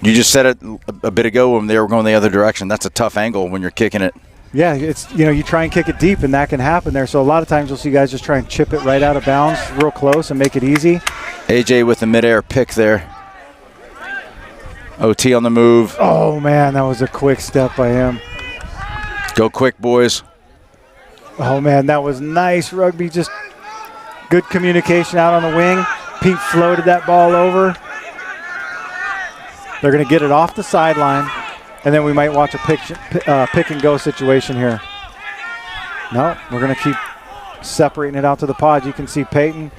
You just said it a bit ago when they were going the other direction. That's a tough angle when you're kicking it. Yeah, it's you try and kick it deep, and that can happen there. So a lot of times you'll see guys just try and chip it right out of bounds, real close, and make it easy. AJ with the midair pick there. OT on the move. Oh, man, that was a quick step by him. Go quick, boys. Oh, man, that was nice rugby. Just good communication out on the wing. Pete floated that ball over. They're going to get it off the sideline, and then we might watch a pick-and-go situation here. No, we're going to keep separating it out to the pod. You can see Peyton.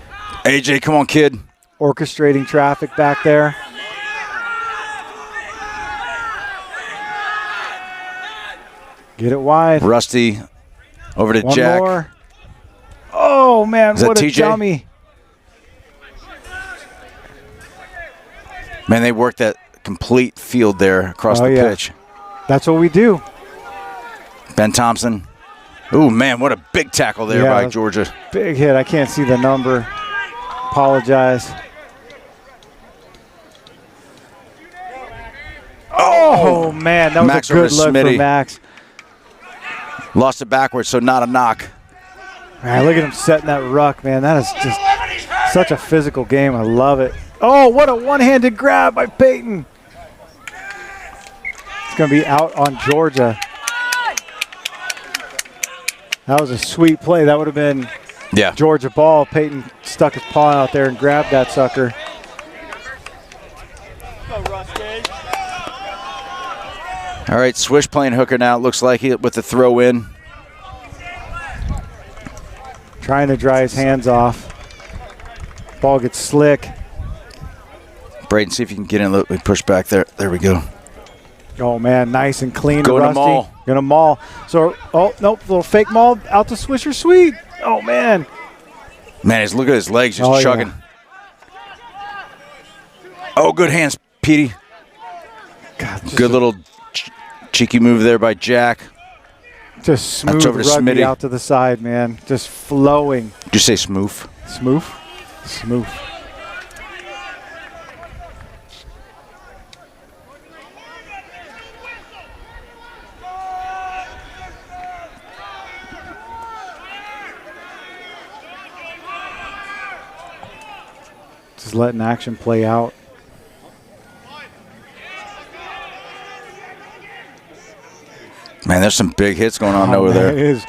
AJ, come on, kid. Orchestrating traffic back there. Get it wide. Rusty over to One Jack. more. Oh, man, Is that what a TJ? dummy. Man, they worked that complete field there across the pitch. That's what we do. Ben Thompson. Ooh, man, what a big tackle there by Georgia. Big hit. I can't see the number. Apologize. Oh, man, that was Max a good over to look Smitty. for Max. Lost it backwards, so not a knock. Man, look at him setting that ruck, man. That is just such a physical game. I love it. Oh, what a one-handed grab by Peyton. It's going to be out on Georgia. That was a sweet play. That would have been Georgia ball. Peyton stuck his paw out there and grabbed that sucker. All right, Swish playing hooker now. It looks like he with the throw in. Trying to dry his hands off. Ball gets slick. Braden, see if you can get in a little bit, push back there. There we go. Oh, man, nice and clean. Going to Rusty. maul. Going to maul. So, oh, nope, little fake maul out to Swisher Sweet. Oh, man. Man, look at his legs just chugging. Oh, good hands, Petey. God, good little cheeky move there by Jack. Just smooth over to rugby Smitty. out to the side, man. Just flowing. Did you say smooth? Smooth? Smooth. Just letting action play out. Man, there's some big hits going on over there. It is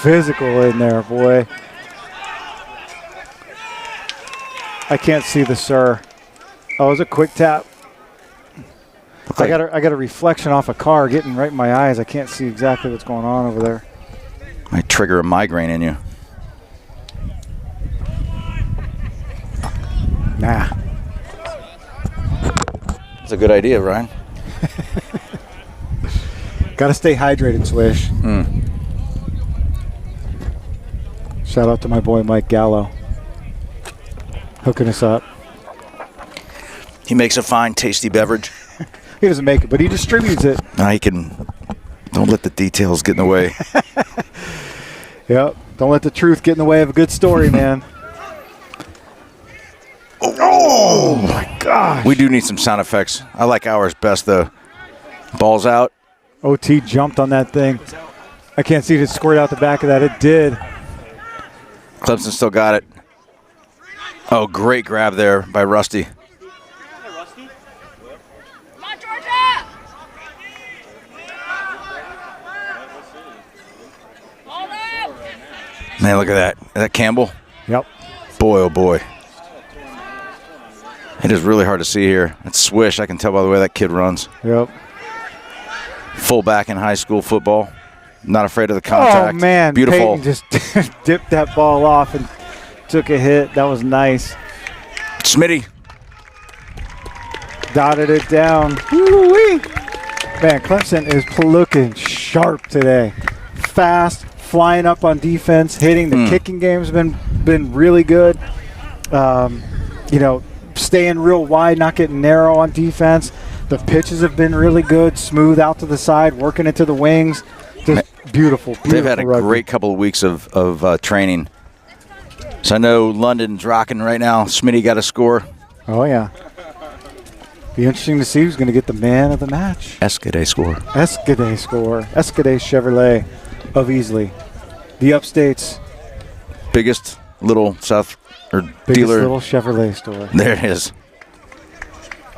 physical in there, boy. I can't see the sir. Oh, it was a quick tap. I got a reflection off a car getting right in my eyes. I can't see exactly what's going on over there. Might trigger a migraine in you. Nah. That's a good idea, Ryan. Got to stay hydrated, Swish. Shout out to my boy Mike Gallo. Hooking us up. He makes a fine, tasty beverage. He doesn't make it, but he distributes it. Now he can. Don't let the details get in the way. Yep. Don't let the truth get in the way of a good story, man. Oh my gosh. We do need some sound effects. I like ours best, though. Ball's out. OT jumped on that thing. I can't see if it squirted out the back of that. It did. Clemson still got it. Oh, great grab there by Rusty. Come on, Georgia! Hold up! Man, look at that. Is that Campbell? Yep. Boy, oh boy. It is really hard to see here. It's Swish. I can tell by the way that kid runs. Yep. Fullback in high school football. Not afraid of the contact. Oh, man. Beautiful. Peyton just dipped that ball off and took a hit. That was nice. Smitty. Dotted it down. Woo-wee. Man, Clemson is looking sharp today. Fast, flying up on defense, hitting. The kicking game's been really good. Staying real wide, not getting narrow on defense. The pitches have been really good, smooth out to the side, working into the wings. Just beautiful. They've had a rugby. great couple of weeks of training. So I know London's rocking right now. Smitty got a score. Oh, yeah. Be interesting to see who's going to get the man of the match. Escade score. Escade score. Escade Chevrolet of Easley. The Upstate's Biggest little South or biggest dealer. little Chevrolet store. There it is.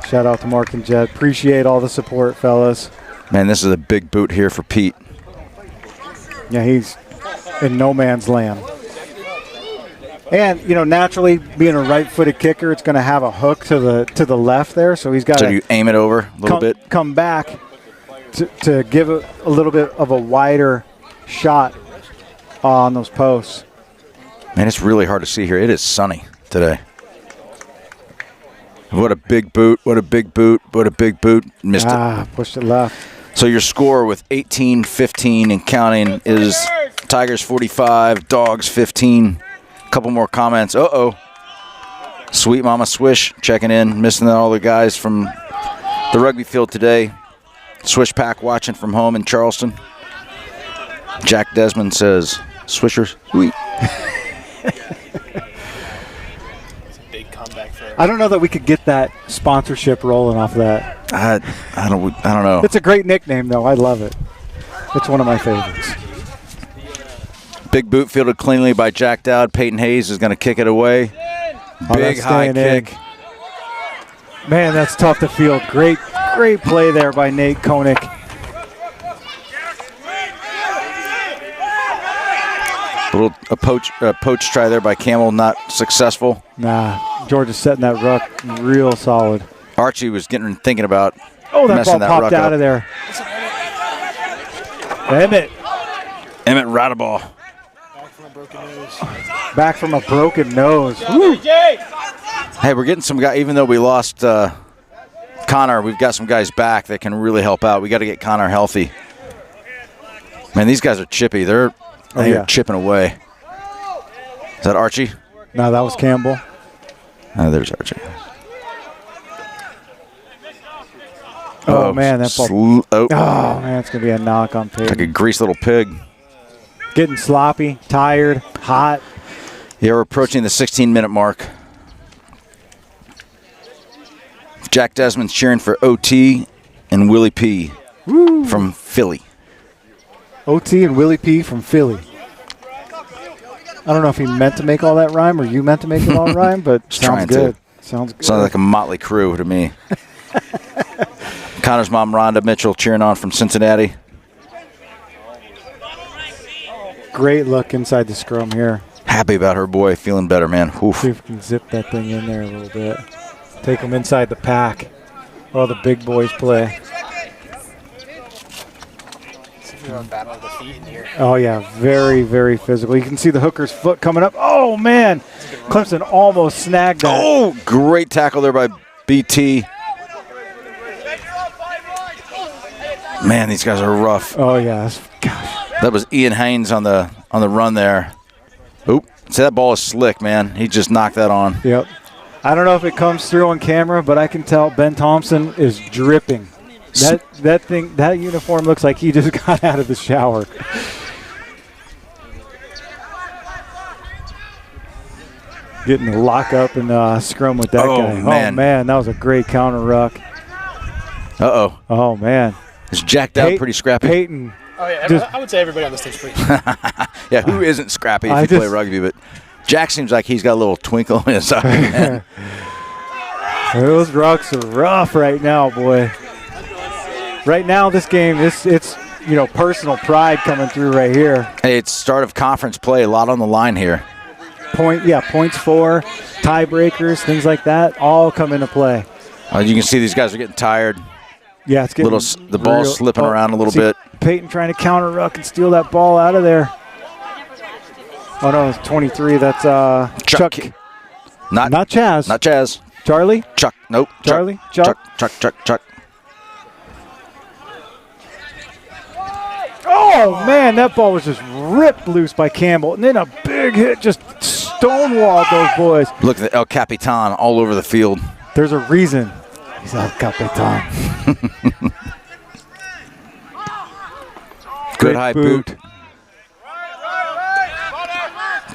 Shout out to Mark and Jed. Appreciate all the support, fellas. Man, this is a big boot here for Pete. Yeah, he's in no man's land. And, naturally, being a right-footed kicker, it's going to have a hook to the left there, so he's got So to you aim it over a little bit? come back to give it a little bit of a wider shot on those posts. Man, it's really hard to see here. It is sunny today. What a big boot. What a big boot. What a big boot. Missed it. Pushed it left. So your score with 18, 15, and counting is Tigers 45, Dogs 15. A couple more comments. Uh-oh. Sweet Mama Swish checking in, missing all the guys from the rugby field today. Swish Pack watching from home in Charleston. Jack Desmond says, Swishers, sweet. Big comeback for. I don't know that we could get that sponsorship rolling off of that. I don't know. It's a great nickname, though. I love it. It's one of my favorites. Big boot fielded cleanly by Jack Dowd. Peyton Hayes is going to kick it away. Big high kick. Man, that's tough to field. Great play there by Nate Koenig. A poach try there by Campbell, not successful. Nah, Georgia's setting that ruck real solid. Archie was thinking about that messing ball that ruck popped out up. of there. Emmett Radaball. back from a broken nose. Woo. Hey, we're getting some guys, even though we lost Connor, we've got some guys back that can really help out. We got to get Connor healthy. Man, these guys are chippy. They're chipping away. Is that Archie? No, that was Campbell. Oh, there's Archie. Oh man, that ball. Oh man, it's going to be a knock on Peyton. Like a greased little pig. Getting sloppy, tired, hot. Yeah, we're approaching the 16-minute mark. Jack Desmond's cheering for OT and Willie P. From Philly. OT and Willie P. from Philly. I don't know if he meant to make all that rhyme or you meant to make it all rhyme, but sounds good. Sounds good. Sounds like a motley crew to me. Connor's mom, Rhonda Mitchell, cheering on from Cincinnati. Great look inside the scrum here. Happy about her boy, feeling better, man. Oof. See if we can zip that thing in there a little bit. Take him inside the pack. Oh, the big boys play. Battle of the feet in here. Oh, yeah, very, very physical. You can see the hooker's foot coming up. Oh, man. Clemson almost snagged that. Oh, great tackle there by BT. Man, these guys are rough. Oh, yeah. Gosh. That was Ian Haynes on the run there. Oop. See, that ball is slick, man. He just knocked that on. Yep. I don't know if it comes through on camera, but I can tell Ben Thompson is dripping. That uniform looks like he just got out of the shower. Getting the lock up and scrum with that guy. Man. Oh, man, that was a great counter ruck. Uh-oh. Oh, man. It's jacked out pretty scrappy. Peyton. Oh, yeah, I would say everybody on this team's pretty. Yeah, who isn't scrappy if you play rugby? But Jack seems like he's got a little twinkle in his eye, man. Those rucks are rough right now, boy. Right now, this game, it's personal pride coming through right here. Hey, it's start of conference play, a lot on the line here. Points for, tiebreakers, things like that, all come into play. You can see these guys are getting tired. Yeah, it's getting the ball's slipping around a little bit. Peyton trying to counter ruck and steal that ball out of there. Oh no, it's 23. That's Chuck. Not Chaz. Not Chaz. Charlie. Chuck. Nope. Charlie. Chuck. Oh man, that ball was just ripped loose by Campbell, and then a big hit just stonewalled those boys. Look at the El Capitan all over the field. There's a reason he's El Capitan. Good high boot.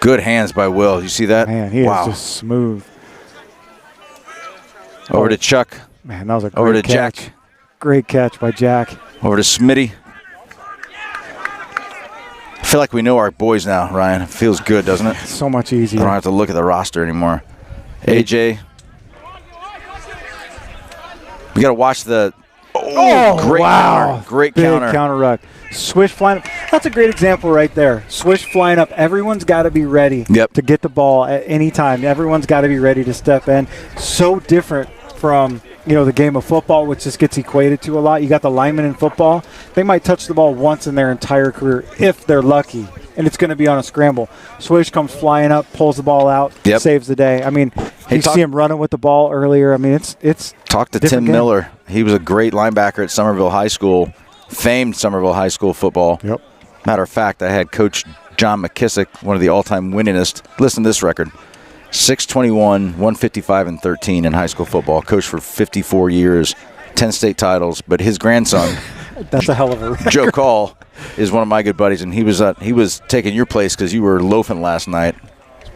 Good hands by Will. You see that? Man, he is just smooth. Over to Chuck. Man, that was a great Over to catch. Jack. Great catch by Jack. Over to Smitty. I feel like we know our boys now, Ryan. It feels good, doesn't it? So much easier. I don't have to look at the roster anymore. AJ. We got to watch the... great counter. Great big counter. Counter ruck. Swish flying up. That's a great example right there. Swish flying up. Everyone's got to be ready to get the ball at any time. Everyone's got to be ready to step in. So different from the game of football, which just gets equated to a lot. You got the linemen in football. They might touch the ball once in their entire career if they're lucky, and it's going to be on a scramble. Swish comes flying up, pulls the ball out, saves the day. I mean, you see him running with the ball earlier. I mean, it's Talk to Tim Miller. He was a great linebacker at Somerville High School famed Somerville High School football. Yep. Matter of fact, I had Coach John McKissick, one of the all-time winningest. Listen to this record. 621, 155, and 13 in high school football. Coached for 54 years, 10 state titles. But his grandson, that's a hell of a record. Joe Call, is one of my good buddies, and he was taking your place because you were loafing last night.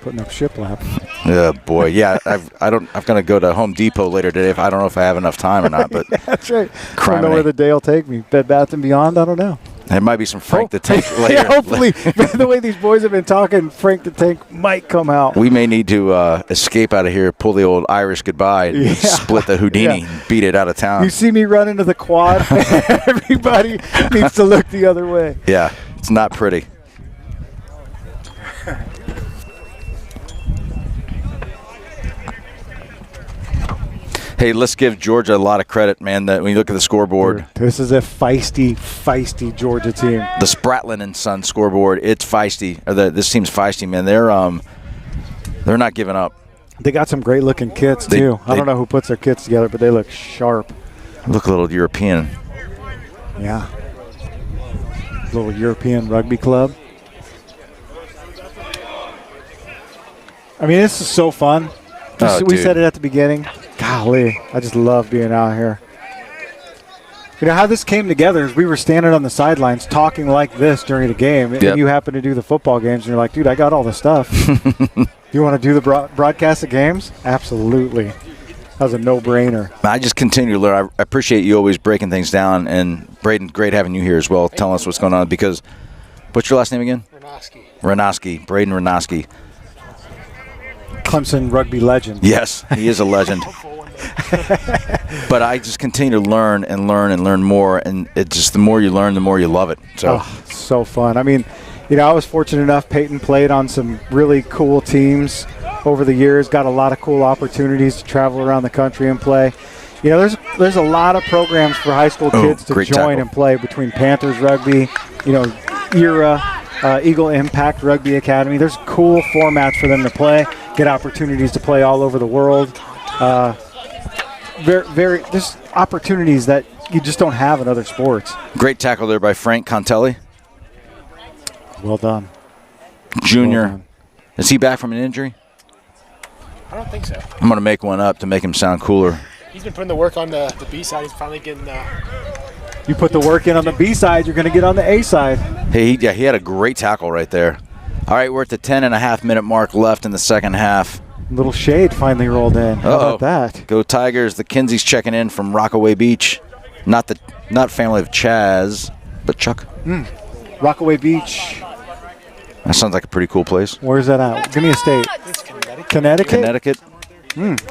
Putting up shiplap. Yeah, boy. Yeah, I'm gonna go to Home Depot later today. I don't know if I have enough time or not, but That's right. I don't know where the day will take me. Bed Bath and Beyond. I don't know. There might be some Frank the Tank later. Yeah, hopefully, the way these boys have been talking, Frank the Tank might come out. We may need to escape out of here, pull the old Irish goodbye, and split the Houdini, and beat it out of town. You see me run into the quad, everybody needs to look the other way. Yeah, it's not pretty. Hey, let's give Georgia a lot of credit, man. That when you look at the scoreboard, this is a feisty Georgia team. The Spratlin and Son scoreboard, it's feisty. This team's feisty, man. They're not giving up. They got some great looking kits too. I don't know who puts their kits together, but they look sharp. Look a little European. Yeah. Little European rugby club. I mean, this is so fun. We said it at the beginning. Golly, I just love being out here. You know how this came together is we were standing on the sidelines talking like this during the game, and you happen to do the football games, and you're like, dude, I got all the stuff. You want to do the broadcast of games? Absolutely. That was a no-brainer. I just continue to learn. I appreciate you always breaking things down, and Braden, great having you here as well, telling us what's going on, because what's your last name again? Ranoski. Braden Ranoski. Clemson rugby legend. Yes, he is a legend. But I just continue to learn and learn more, and it's just the more you learn, the more you love it. So fun. I mean, I was fortunate enough. Peyton played on some really cool teams over the years. Got a lot of cool opportunities to travel around the country and play. There's a lot of programs for high school kids to join and play between Panthers Rugby, ERA, Eagle Impact Rugby Academy. There's cool formats for them to play. Get opportunities to play all over the world. There's opportunities that you just don't have in other sports. Great tackle there by Frank Contelli. Well done. Junior. Well done. Is he back from an injury? I don't think so. I'm going to make one up to make him sound cooler. He's been putting the work on the B side. He's finally getting You put the work in on the B side, you're going to get on the A side. Hey, he had a great tackle right there. All right, we're at the 10.5-minute mark left in the second half. Little shade finally rolled in. How about that? Go Tigers. The Kinsey's checking in from Rockaway Beach. Not family of Chaz, but Chuck. Rockaway Beach. That sounds like a pretty cool place. Where's that at? Give me a state. It's Connecticut?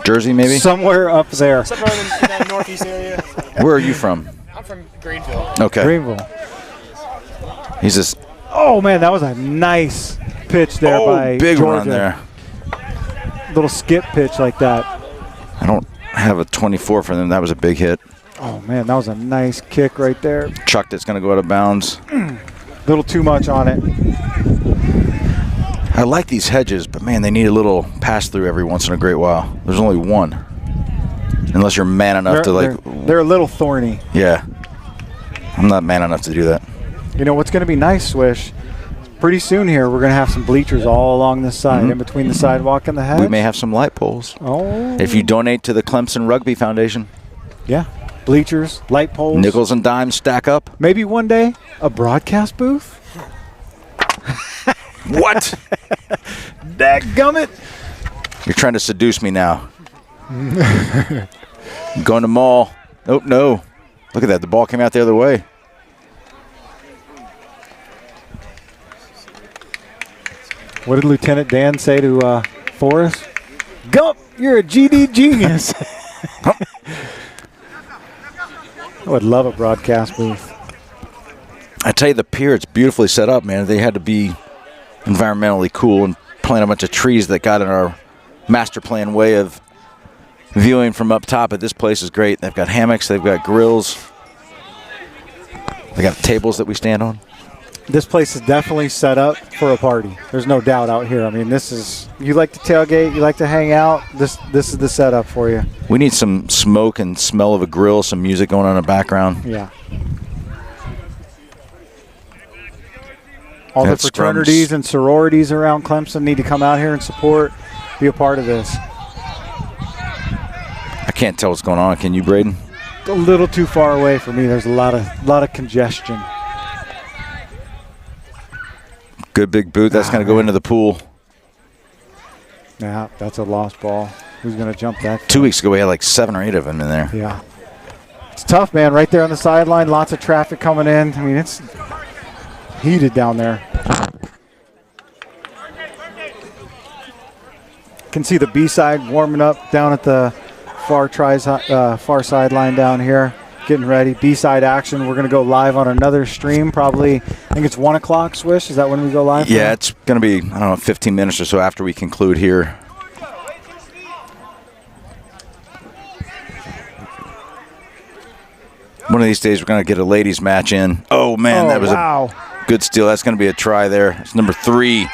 Jersey, maybe? Somewhere up there. Somewhere in that northeast area. Where are you from? I'm from Greenville. Okay. Greenville. He's just... Oh, man, that was a nice pitch there by big Georgia. run there. Little skip pitch like that. I don't have a 24 for them. That was a big hit. Oh, man, that was a nice kick right there. Chucked it's going to go out of bounds. Little too much on it. I like these hedges, but, man, they need a little pass-through every once in a great while. There's only one. Unless you're man enough They're a little thorny. Yeah. I'm not man enough to do that. You know what's going to be nice, Swish? Pretty soon here, we're going to have some bleachers all along this side, in between the sidewalk and the hedge. We may have some light poles. Oh. If you donate to the Clemson Rugby Foundation. Yeah. Bleachers, light poles. Nickels and dimes stack up. Maybe one day, a broadcast booth? What? Dadgummit. You're trying to seduce me now. Going to mall. Oh, no. Look at that. The ball came out the other way. What did Lieutenant Dan say to Forrest? Gump, you're a GD genius. I would love a broadcast booth. I tell you, the pier, it's beautifully set up, man. They had to be environmentally cool and plant a bunch of trees that got in our master plan way of viewing from up top. But this place is great. They've got hammocks. They've got grills. They got tables that we stand on. This place is definitely set up for a party. There's no doubt out here. I mean, you like to tailgate, you like to hang out. This is the setup for you. We need some smoke and smell of a grill, some music going on in the background. Yeah. All the That fraternities scrums. and sororities around Clemson need to come out here and support, be a part of this. I can't tell what's going on. Can you, Braden? A little too far away for me. There's a lot of congestion. Good big boot. That's going to go into the pool. Yeah, that's a lost ball. Who's going to jump that? 2 weeks ago, we had like 7 or 8 of them in there. Yeah. It's tough, man. Right there on the sideline, lots of traffic coming in. I mean, it's heated down there. Can see the B side warming up down at the far sideline down here, getting ready. B side action. We're going to go live on another stream. Probably, I think it's 1 o'clock. Swish, is that when we go live? Yeah, it's going to be, I don't know, 15 minutes or so after we conclude here. One of these days, we're going to get a ladies match in. Oh, man, that was a good steal. That's going to be a try there. It's number 3,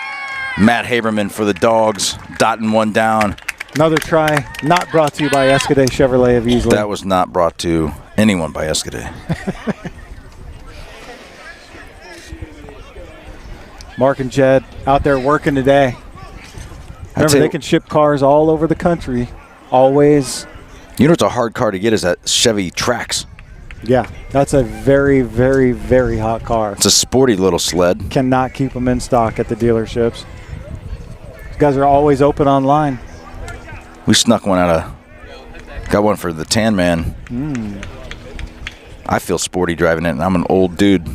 Matt Haberman for the Dogs, dotting one down. Another try, not brought to you by Escadé Chevrolet of Easley. That was not brought to anyone by Escadé. Mark and Jed out there working today. Remember, they can ship cars all over the country, always. You know what's a hard car to get is that Chevy Trax. Yeah, that's a very, very, very hot car. It's a sporty little sled. Cannot keep them in stock at the dealerships. These guys are always open online. We snuck one out of, got one for the Tan Man. I feel sporty driving it, and I'm an old dude.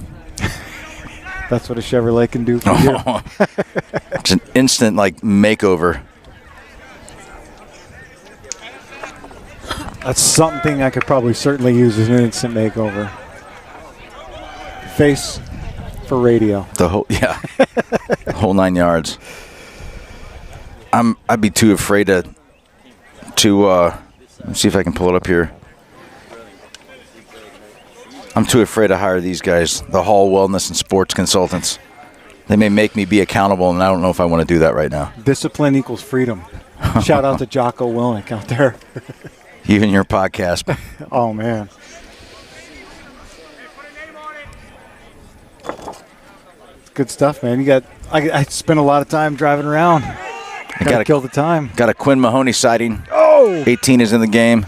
That's what a Chevrolet can do for you. It's an instant, like, makeover. That's something I could probably certainly use as an instant makeover. Face for radio. The whole, yeah, the whole 9 yards. I'd be too afraid to let's see if I can pull it up here. I'm too afraid to hire these guys, the Hall Wellness and Sports Consultants. They may make me be accountable, and I don't know if I want to do that right now. Discipline equals freedom. Shout out to Jocko Willink out there. Even your podcast. Oh, man. Good stuff, man. You got. I spent a lot of time driving around. Got to kill the time. Got a Quinn Mahoney sighting. Oh! 18 is in the game.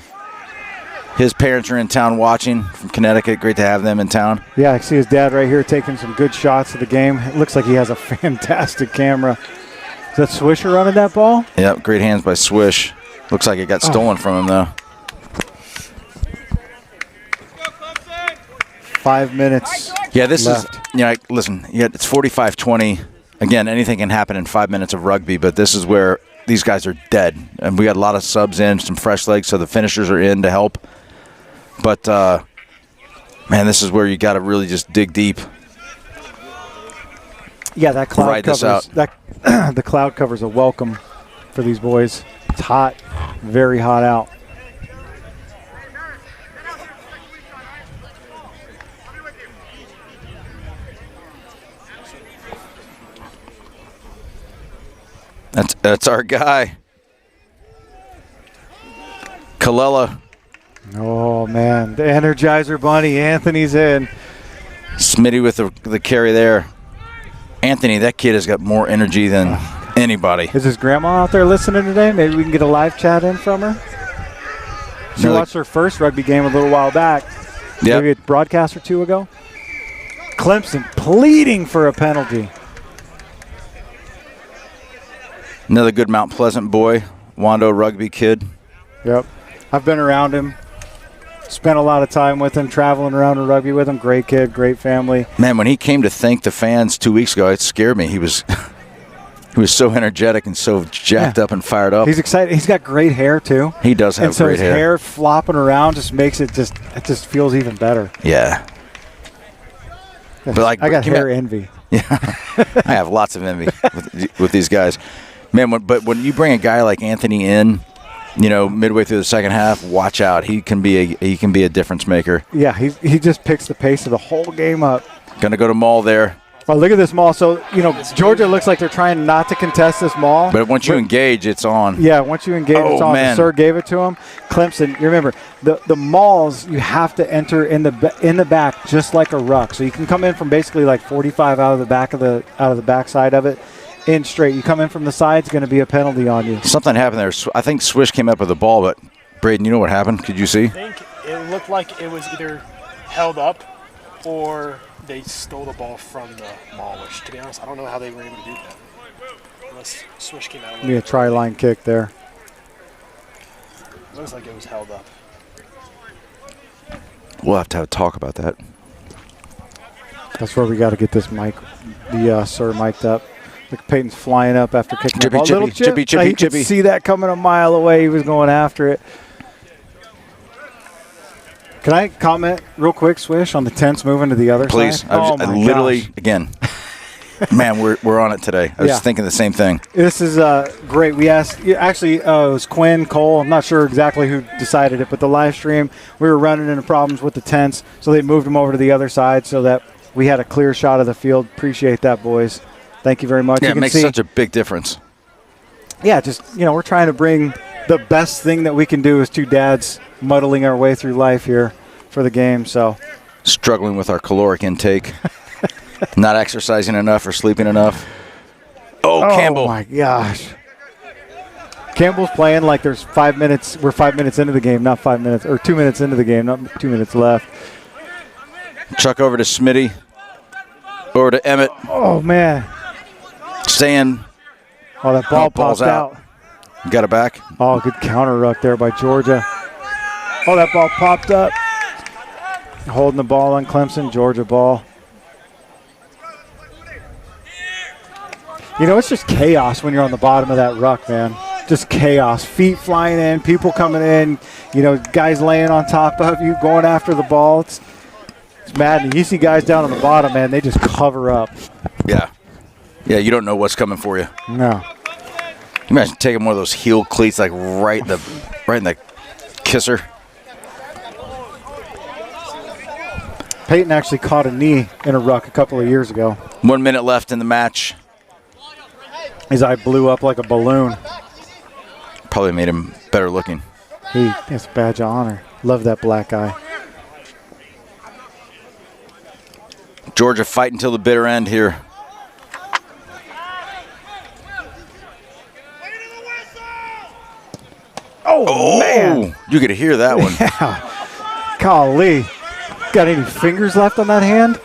His parents are in town watching from Connecticut. Great to have them in town. Yeah, I see his dad right here taking some good shots of the game. It looks like he has a fantastic camera. Is that Swisher running that ball? Yep, great hands by Swish. Looks like it got stolen from him, though. 5 minutes. Yeah, this left. is, listen, it's 45-20. Again, anything can happen in 5 minutes of rugby, but this is where these guys are dead. And we got a lot of subs in, some fresh legs, so the finishers are in to help. But, man, this is where you got to really just dig deep. Yeah, that cloud Ride this covers out. the cloud covers a welcome for these boys. It's hot, very hot out. That's our guy. Kalela. Oh, man. The Energizer Bunny. Anthony's in. Smitty with the carry there. Anthony, that kid has got more energy than anybody. Is his grandma out there listening today? Maybe we can get a live chat in from her. She watched her first rugby game a little while back. Yep. Maybe a broadcast or two ago. Clemson pleading for a penalty. Another good Mount Pleasant boy. Wando rugby kid. Yep. I've been around him. Spent a lot of time with him, traveling around in rugby with him. Great kid, great family. Man, when he came to thank the fans 2 weeks ago, it scared me. He was so energetic and so jacked up and fired up. He's excited. He's got great hair too. He does have and so great his hair flopping around just makes it just feels even better. Yeah. But like, I got hair envy. Yeah. I have lots of envy with these guys. Man, but when you bring a guy like Anthony in, midway through the second half, watch out. He can be a difference maker. Yeah, he just picks the pace of the whole game up. Gonna go to Maul there. Oh, look at this maul. So, Georgia looks like they're trying not to contest this maul. But once you engage, it's on. Yeah, once you engage, it's on. Man. The Sir gave it to him. Clemson, you remember, the mauls, you have to enter in the back just like a ruck. So you can come in from basically like 45 out of the backside of it, in straight. You come in from the side, it's going to be a penalty on you. Something happened there. I think Swish came up with the ball, but Braden, you know what happened? Could you see? I think it looked like it was either held up or they stole the ball from the maul, which, to be honest, I don't know how they were able to do that. Unless Swish came out. Be a try-line kick there. Looks like it was held up. We'll have to have a talk about that. That's where we got to get this mic, the Sir mic'd up. Look, Peyton's flying up after kicking the ball. Little chip. You could see that coming a mile away. He was going after it. Can I comment real quick, Swish, on the tents moving to the other Please. side? I literally, again, man, we're on it today. I was thinking the same thing. This is great. We asked, actually, it was Quinn, Cole. I'm not sure exactly who decided it, but the live stream, we were running into problems with the tents, so they moved them over to the other side so that we had a clear shot of the field. Appreciate that, boys. Thank you very much. Yeah, you it can makes see, such a big difference. Yeah, just, we're trying to bring the best thing that we can do as two dads muddling our way through life here for the game. So struggling with our caloric intake, not exercising enough or sleeping enough. Oh, Campbell. Oh, my gosh. Campbell's playing like there's 5 minutes. We're 5 minutes into the game, not 5 minutes. Or 2 minutes into the game, not 2 minutes left. Chuck over to Smitty. Over to Emmett. Oh, man. Staying. Oh, that ball popped out. Got it back. Oh, good counter ruck there by Georgia. Oh, that ball popped up. Holding the ball on Clemson. Georgia ball. It's just chaos when you're on the bottom of that ruck, man. Just chaos. Feet flying in, people coming in, guys laying on top of you, going after the ball. It's maddening. You see guys down on the bottom, man, they just cover up. Yeah. Yeah, you don't know what's coming for you. No. Imagine taking one of those heel cleats like right in the kisser. Peyton actually caught a knee in a ruck a couple of years ago. 1 minute left in the match. His eye blew up like a balloon. Probably made him better looking. It's a badge of honor. Love that black eye. Georgia fighting till the bitter end here. Oh, man. You could hear that one. Yeah. Golly. Got any fingers left on that hand?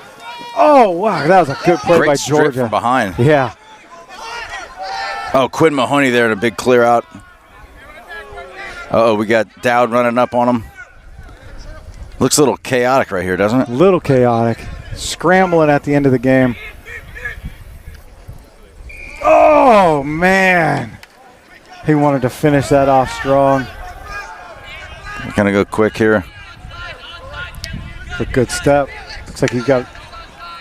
Oh, wow. That was a good play by strip Georgia. from behind. Yeah. Oh, Quinn Mahoney there in a big clear out. Uh-oh, we got Dowd running up on him. Looks a little chaotic right here, doesn't it? A little chaotic. Scrambling at the end of the game. Oh, man. He wanted to finish that off strong. We're going to go quick here. A good step. Looks like he's got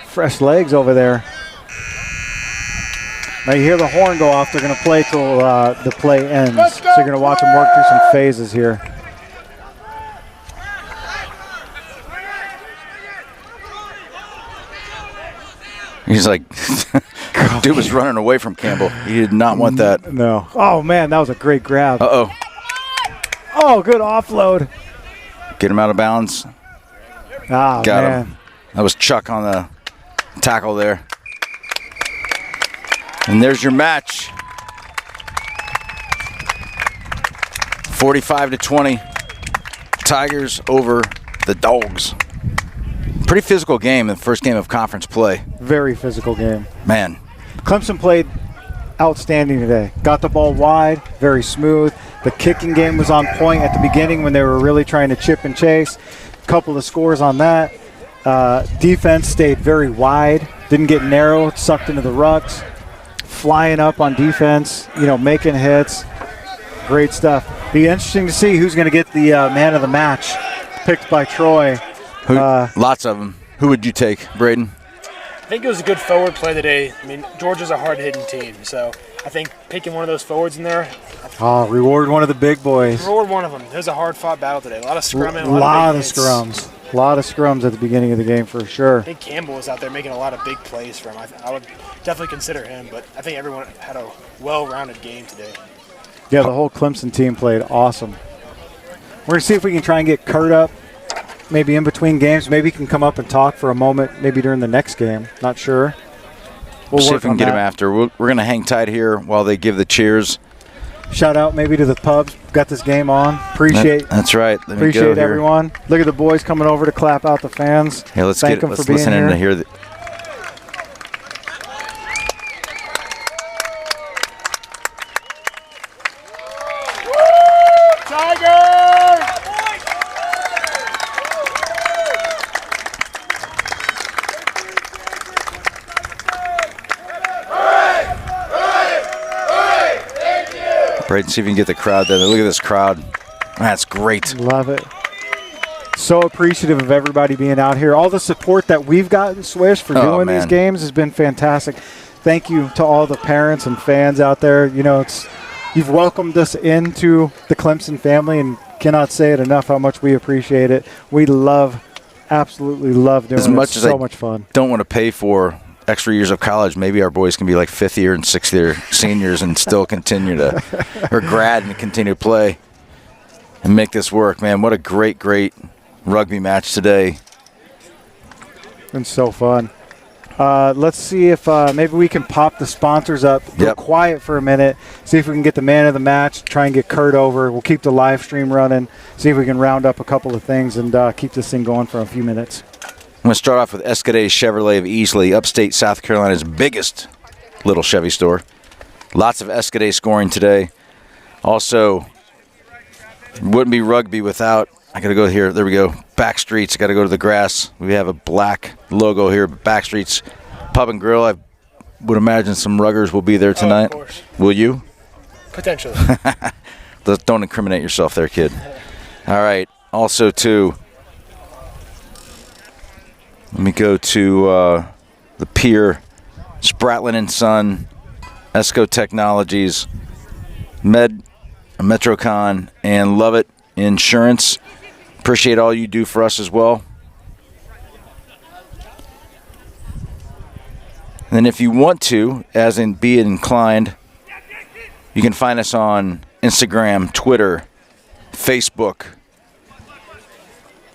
fresh legs over there. Now you hear the horn go off. They're going to play till the play ends. So you're going to watch them work through some phases here. He's like, dude was running away from Campbell. He did not want that. No. Oh, man, that was a great grab. Uh-oh. Oh, good offload. Get him out of bounds. Ah, Got man. him. That was Chuck on the tackle there. And there's your match. 45-20. Tigers over the Dogs. Pretty physical game in the first game of conference play. Very physical game. Man. Clemson played outstanding today. Got the ball wide, very smooth. The kicking game was on point at the beginning when they were really trying to chip and chase. A couple of scores on that. Defense stayed very wide, didn't get narrow, sucked into the rucks. Flying up on defense, making hits. Great stuff. Be interesting to see who's going to get the man of the match picked by Troy. Lots of them. Who would you take, Braden? I think it was a good forward play today. I mean, Georgia's a hard-hitting team, so I think picking one of those forwards in there, Reward one of the big boys. reward one of them. It was a hard-fought battle today. A lot of scrumming, A lot of big hits. scrums. A lot of scrums at the beginning of the game for sure. I think Campbell was out there making a lot of big plays for him. I would definitely consider him, but I think everyone had a well-rounded game today. Yeah, the whole Clemson team played awesome. We're going to see if we can try and get Kurt up maybe in between games. Maybe he can come up and talk for a moment maybe during the next game. Not sure. We'll see if we can get him after. We're going to hang tight here while they give the cheers. Shout out maybe to the pubs. Got this game on. That's right. Let me appreciate go here. everyone. Look at the boys coming over to clap out the fans. Hey, let's Thank them for being listen in to hear. Braden, see if you can get the crowd there. Look at this crowd. That's great. Love it. So appreciative of everybody being out here. All the support that we've gotten, Swish, for doing these games has been fantastic. Thank you to all the parents and fans out there. You know, you've welcomed us into the Clemson family, and cannot say it enough how much we appreciate it. We absolutely love doing it. As much as so much fun. Don't want to pay for extra years of college. Maybe our boys can be like 5th year and 6th year seniors and still continue to, or grad and continue to play and make this work. Man, what a great rugby match today. Been so fun. Let's see if maybe we can pop the sponsors up. Go quiet for a minute. See if we can get the man of the match. Try and get Kurt over. We'll keep the live stream running. See if we can round up a couple of things and keep this thing going for a few minutes. I'm going to start off with Escadé Chevrolet of Easley, upstate South Carolina's biggest little Chevy store. Lots of Escadé scoring today. Also, wouldn't be rugby without, I got to go here, there we go, Backstreets. I got to go to the grass. We have a black logo here, Backstreets Pub and Grill. I would imagine some ruggers will be there tonight. Of course. Will you? Potentially. Don't incriminate yourself there, kid. All right. Also, too, let me go to the Pier, Spratlin & Son, Esco Technologies, Metrocon, and Lovett Insurance. Appreciate all you do for us as well. And then if you want to, as in be inclined, you can find us on Instagram, Twitter, Facebook.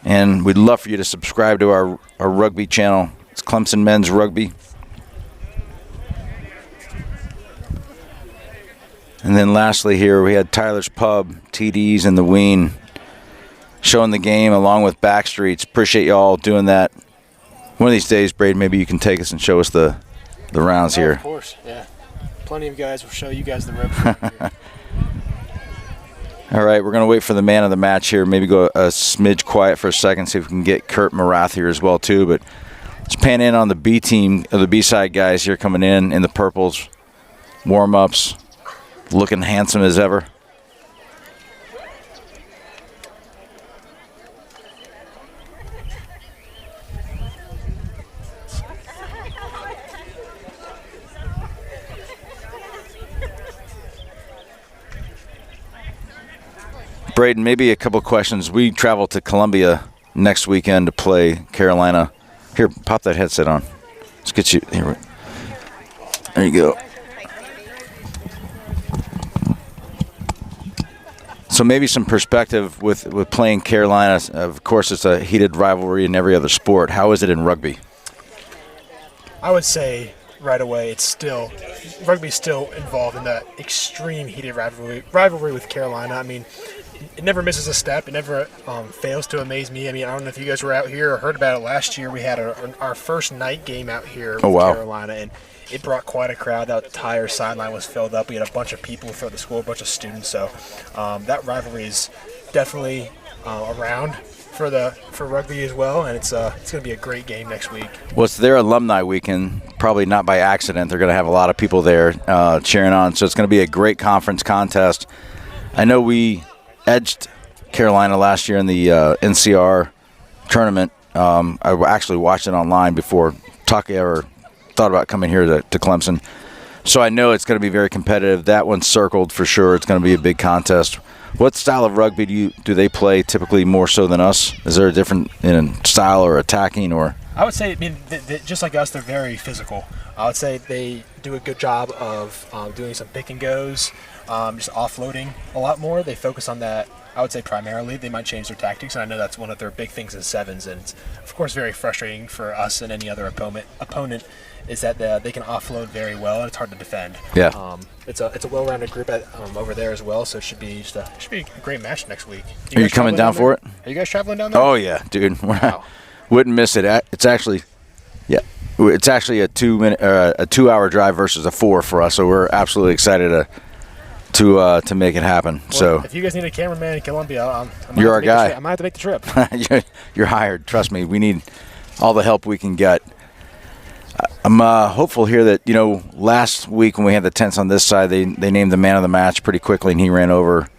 And we'd love for you to subscribe to our rugby channel. It's Clemson Men's Rugby. And then lastly here, we had Tyler's Pub, TDs, and the Ween showing the game along with Backstreets. Appreciate y'all doing that. One of these days, Braden, maybe you can take us and show us the rounds here. Of course, yeah. Plenty of guys will show you guys the ropes. All right, we're going to wait for the man of the match here. Maybe go a smidge quiet for a second, see if we can get Kurt Marath here as well, too. But let's pan in on the B team, or the B-side guys here coming in the purples. Warm-ups, looking handsome as ever. Braden, maybe a couple questions. We travel to Columbia next weekend to play Carolina. Here, pop that headset on. Let's get you here. There you go. So maybe some perspective with playing Carolina. Of course, it's a heated rivalry in every other sport. How is it in rugby? I would say right away rugby's still involved in that extreme heated rivalry with Carolina. I mean, it never misses a step. It never fails to amaze me. I mean, I don't know if you guys were out here or heard about it last year. We had our first night game out here with Carolina, and it brought quite a crowd. That entire sideline was filled up. We had a bunch of people throughout the school, a bunch of students. So that rivalry is definitely around for rugby as well, and it's going to be a great game next week. Well, it's their alumni weekend, probably not by accident. They're going to have a lot of people there cheering on, so it's going to be a great conference contest. I know we edged Carolina last year in the NCR tournament. I actually watched it online before Taki ever thought about coming here to Clemson. So I know it's going to be very competitive. That one's circled for sure. It's going to be a big contest. What style of rugby do they play typically more so than us? Is there a different style or attacking or? I would say, just like us, they're very physical. I would say they do a good job of doing some pick and goes, just offloading a lot more. They focus on that. I would say primarily they might change their tactics, and I know that's one of their big things in sevens. And it's, of course, very frustrating for us and any other opponent is that they can offload very well, and it's hard to defend. Yeah. It's a well-rounded group over there as well, so it should be a great match next week. Are you coming down for it? Are you guys traveling down there? Oh yeah, dude. Wow. Wouldn't miss it. It's actually, it's actually a 2-hour drive versus a 4 for us. So we're absolutely excited to make it happen. Well, so if you guys need a cameraman in Columbia, you're our guy. I might have to make the trip. You're hired. Trust me. We need all the help we can get. I'm hopeful here that, last week when we had the tents on this side, they named the man of the match pretty quickly, and he ran over.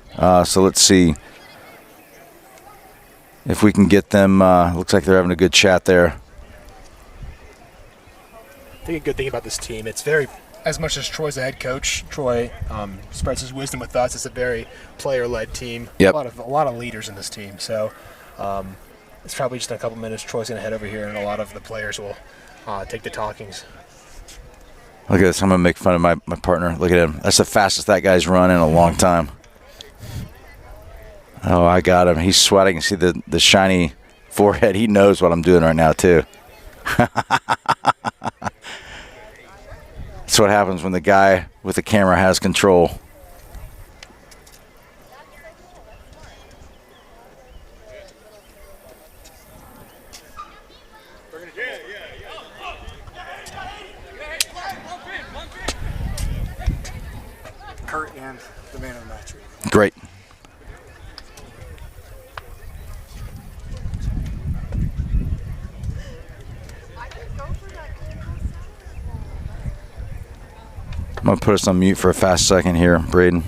So let's see if we can get them. Looks like they're having a good chat there. I think a good thing about this team, it's very, as much as Troy's the head coach, Troy spreads his wisdom with us. It's a very player-led team. Yep. A lot of leaders in this team. So it's probably just in a couple minutes. Troy's going to head over here, and a lot of the players will take the talkings. Look at this. I'm going to make fun of my partner. Look at him. That's the fastest that guy's run in a long time. Oh, I got him. He's sweating. You see the shiny forehead. He knows what I'm doing right now, too. That's what happens when the guy with the camera has control. Kurt and the man of the match. Great. I'm going to put us on mute for a fast second here, Braden.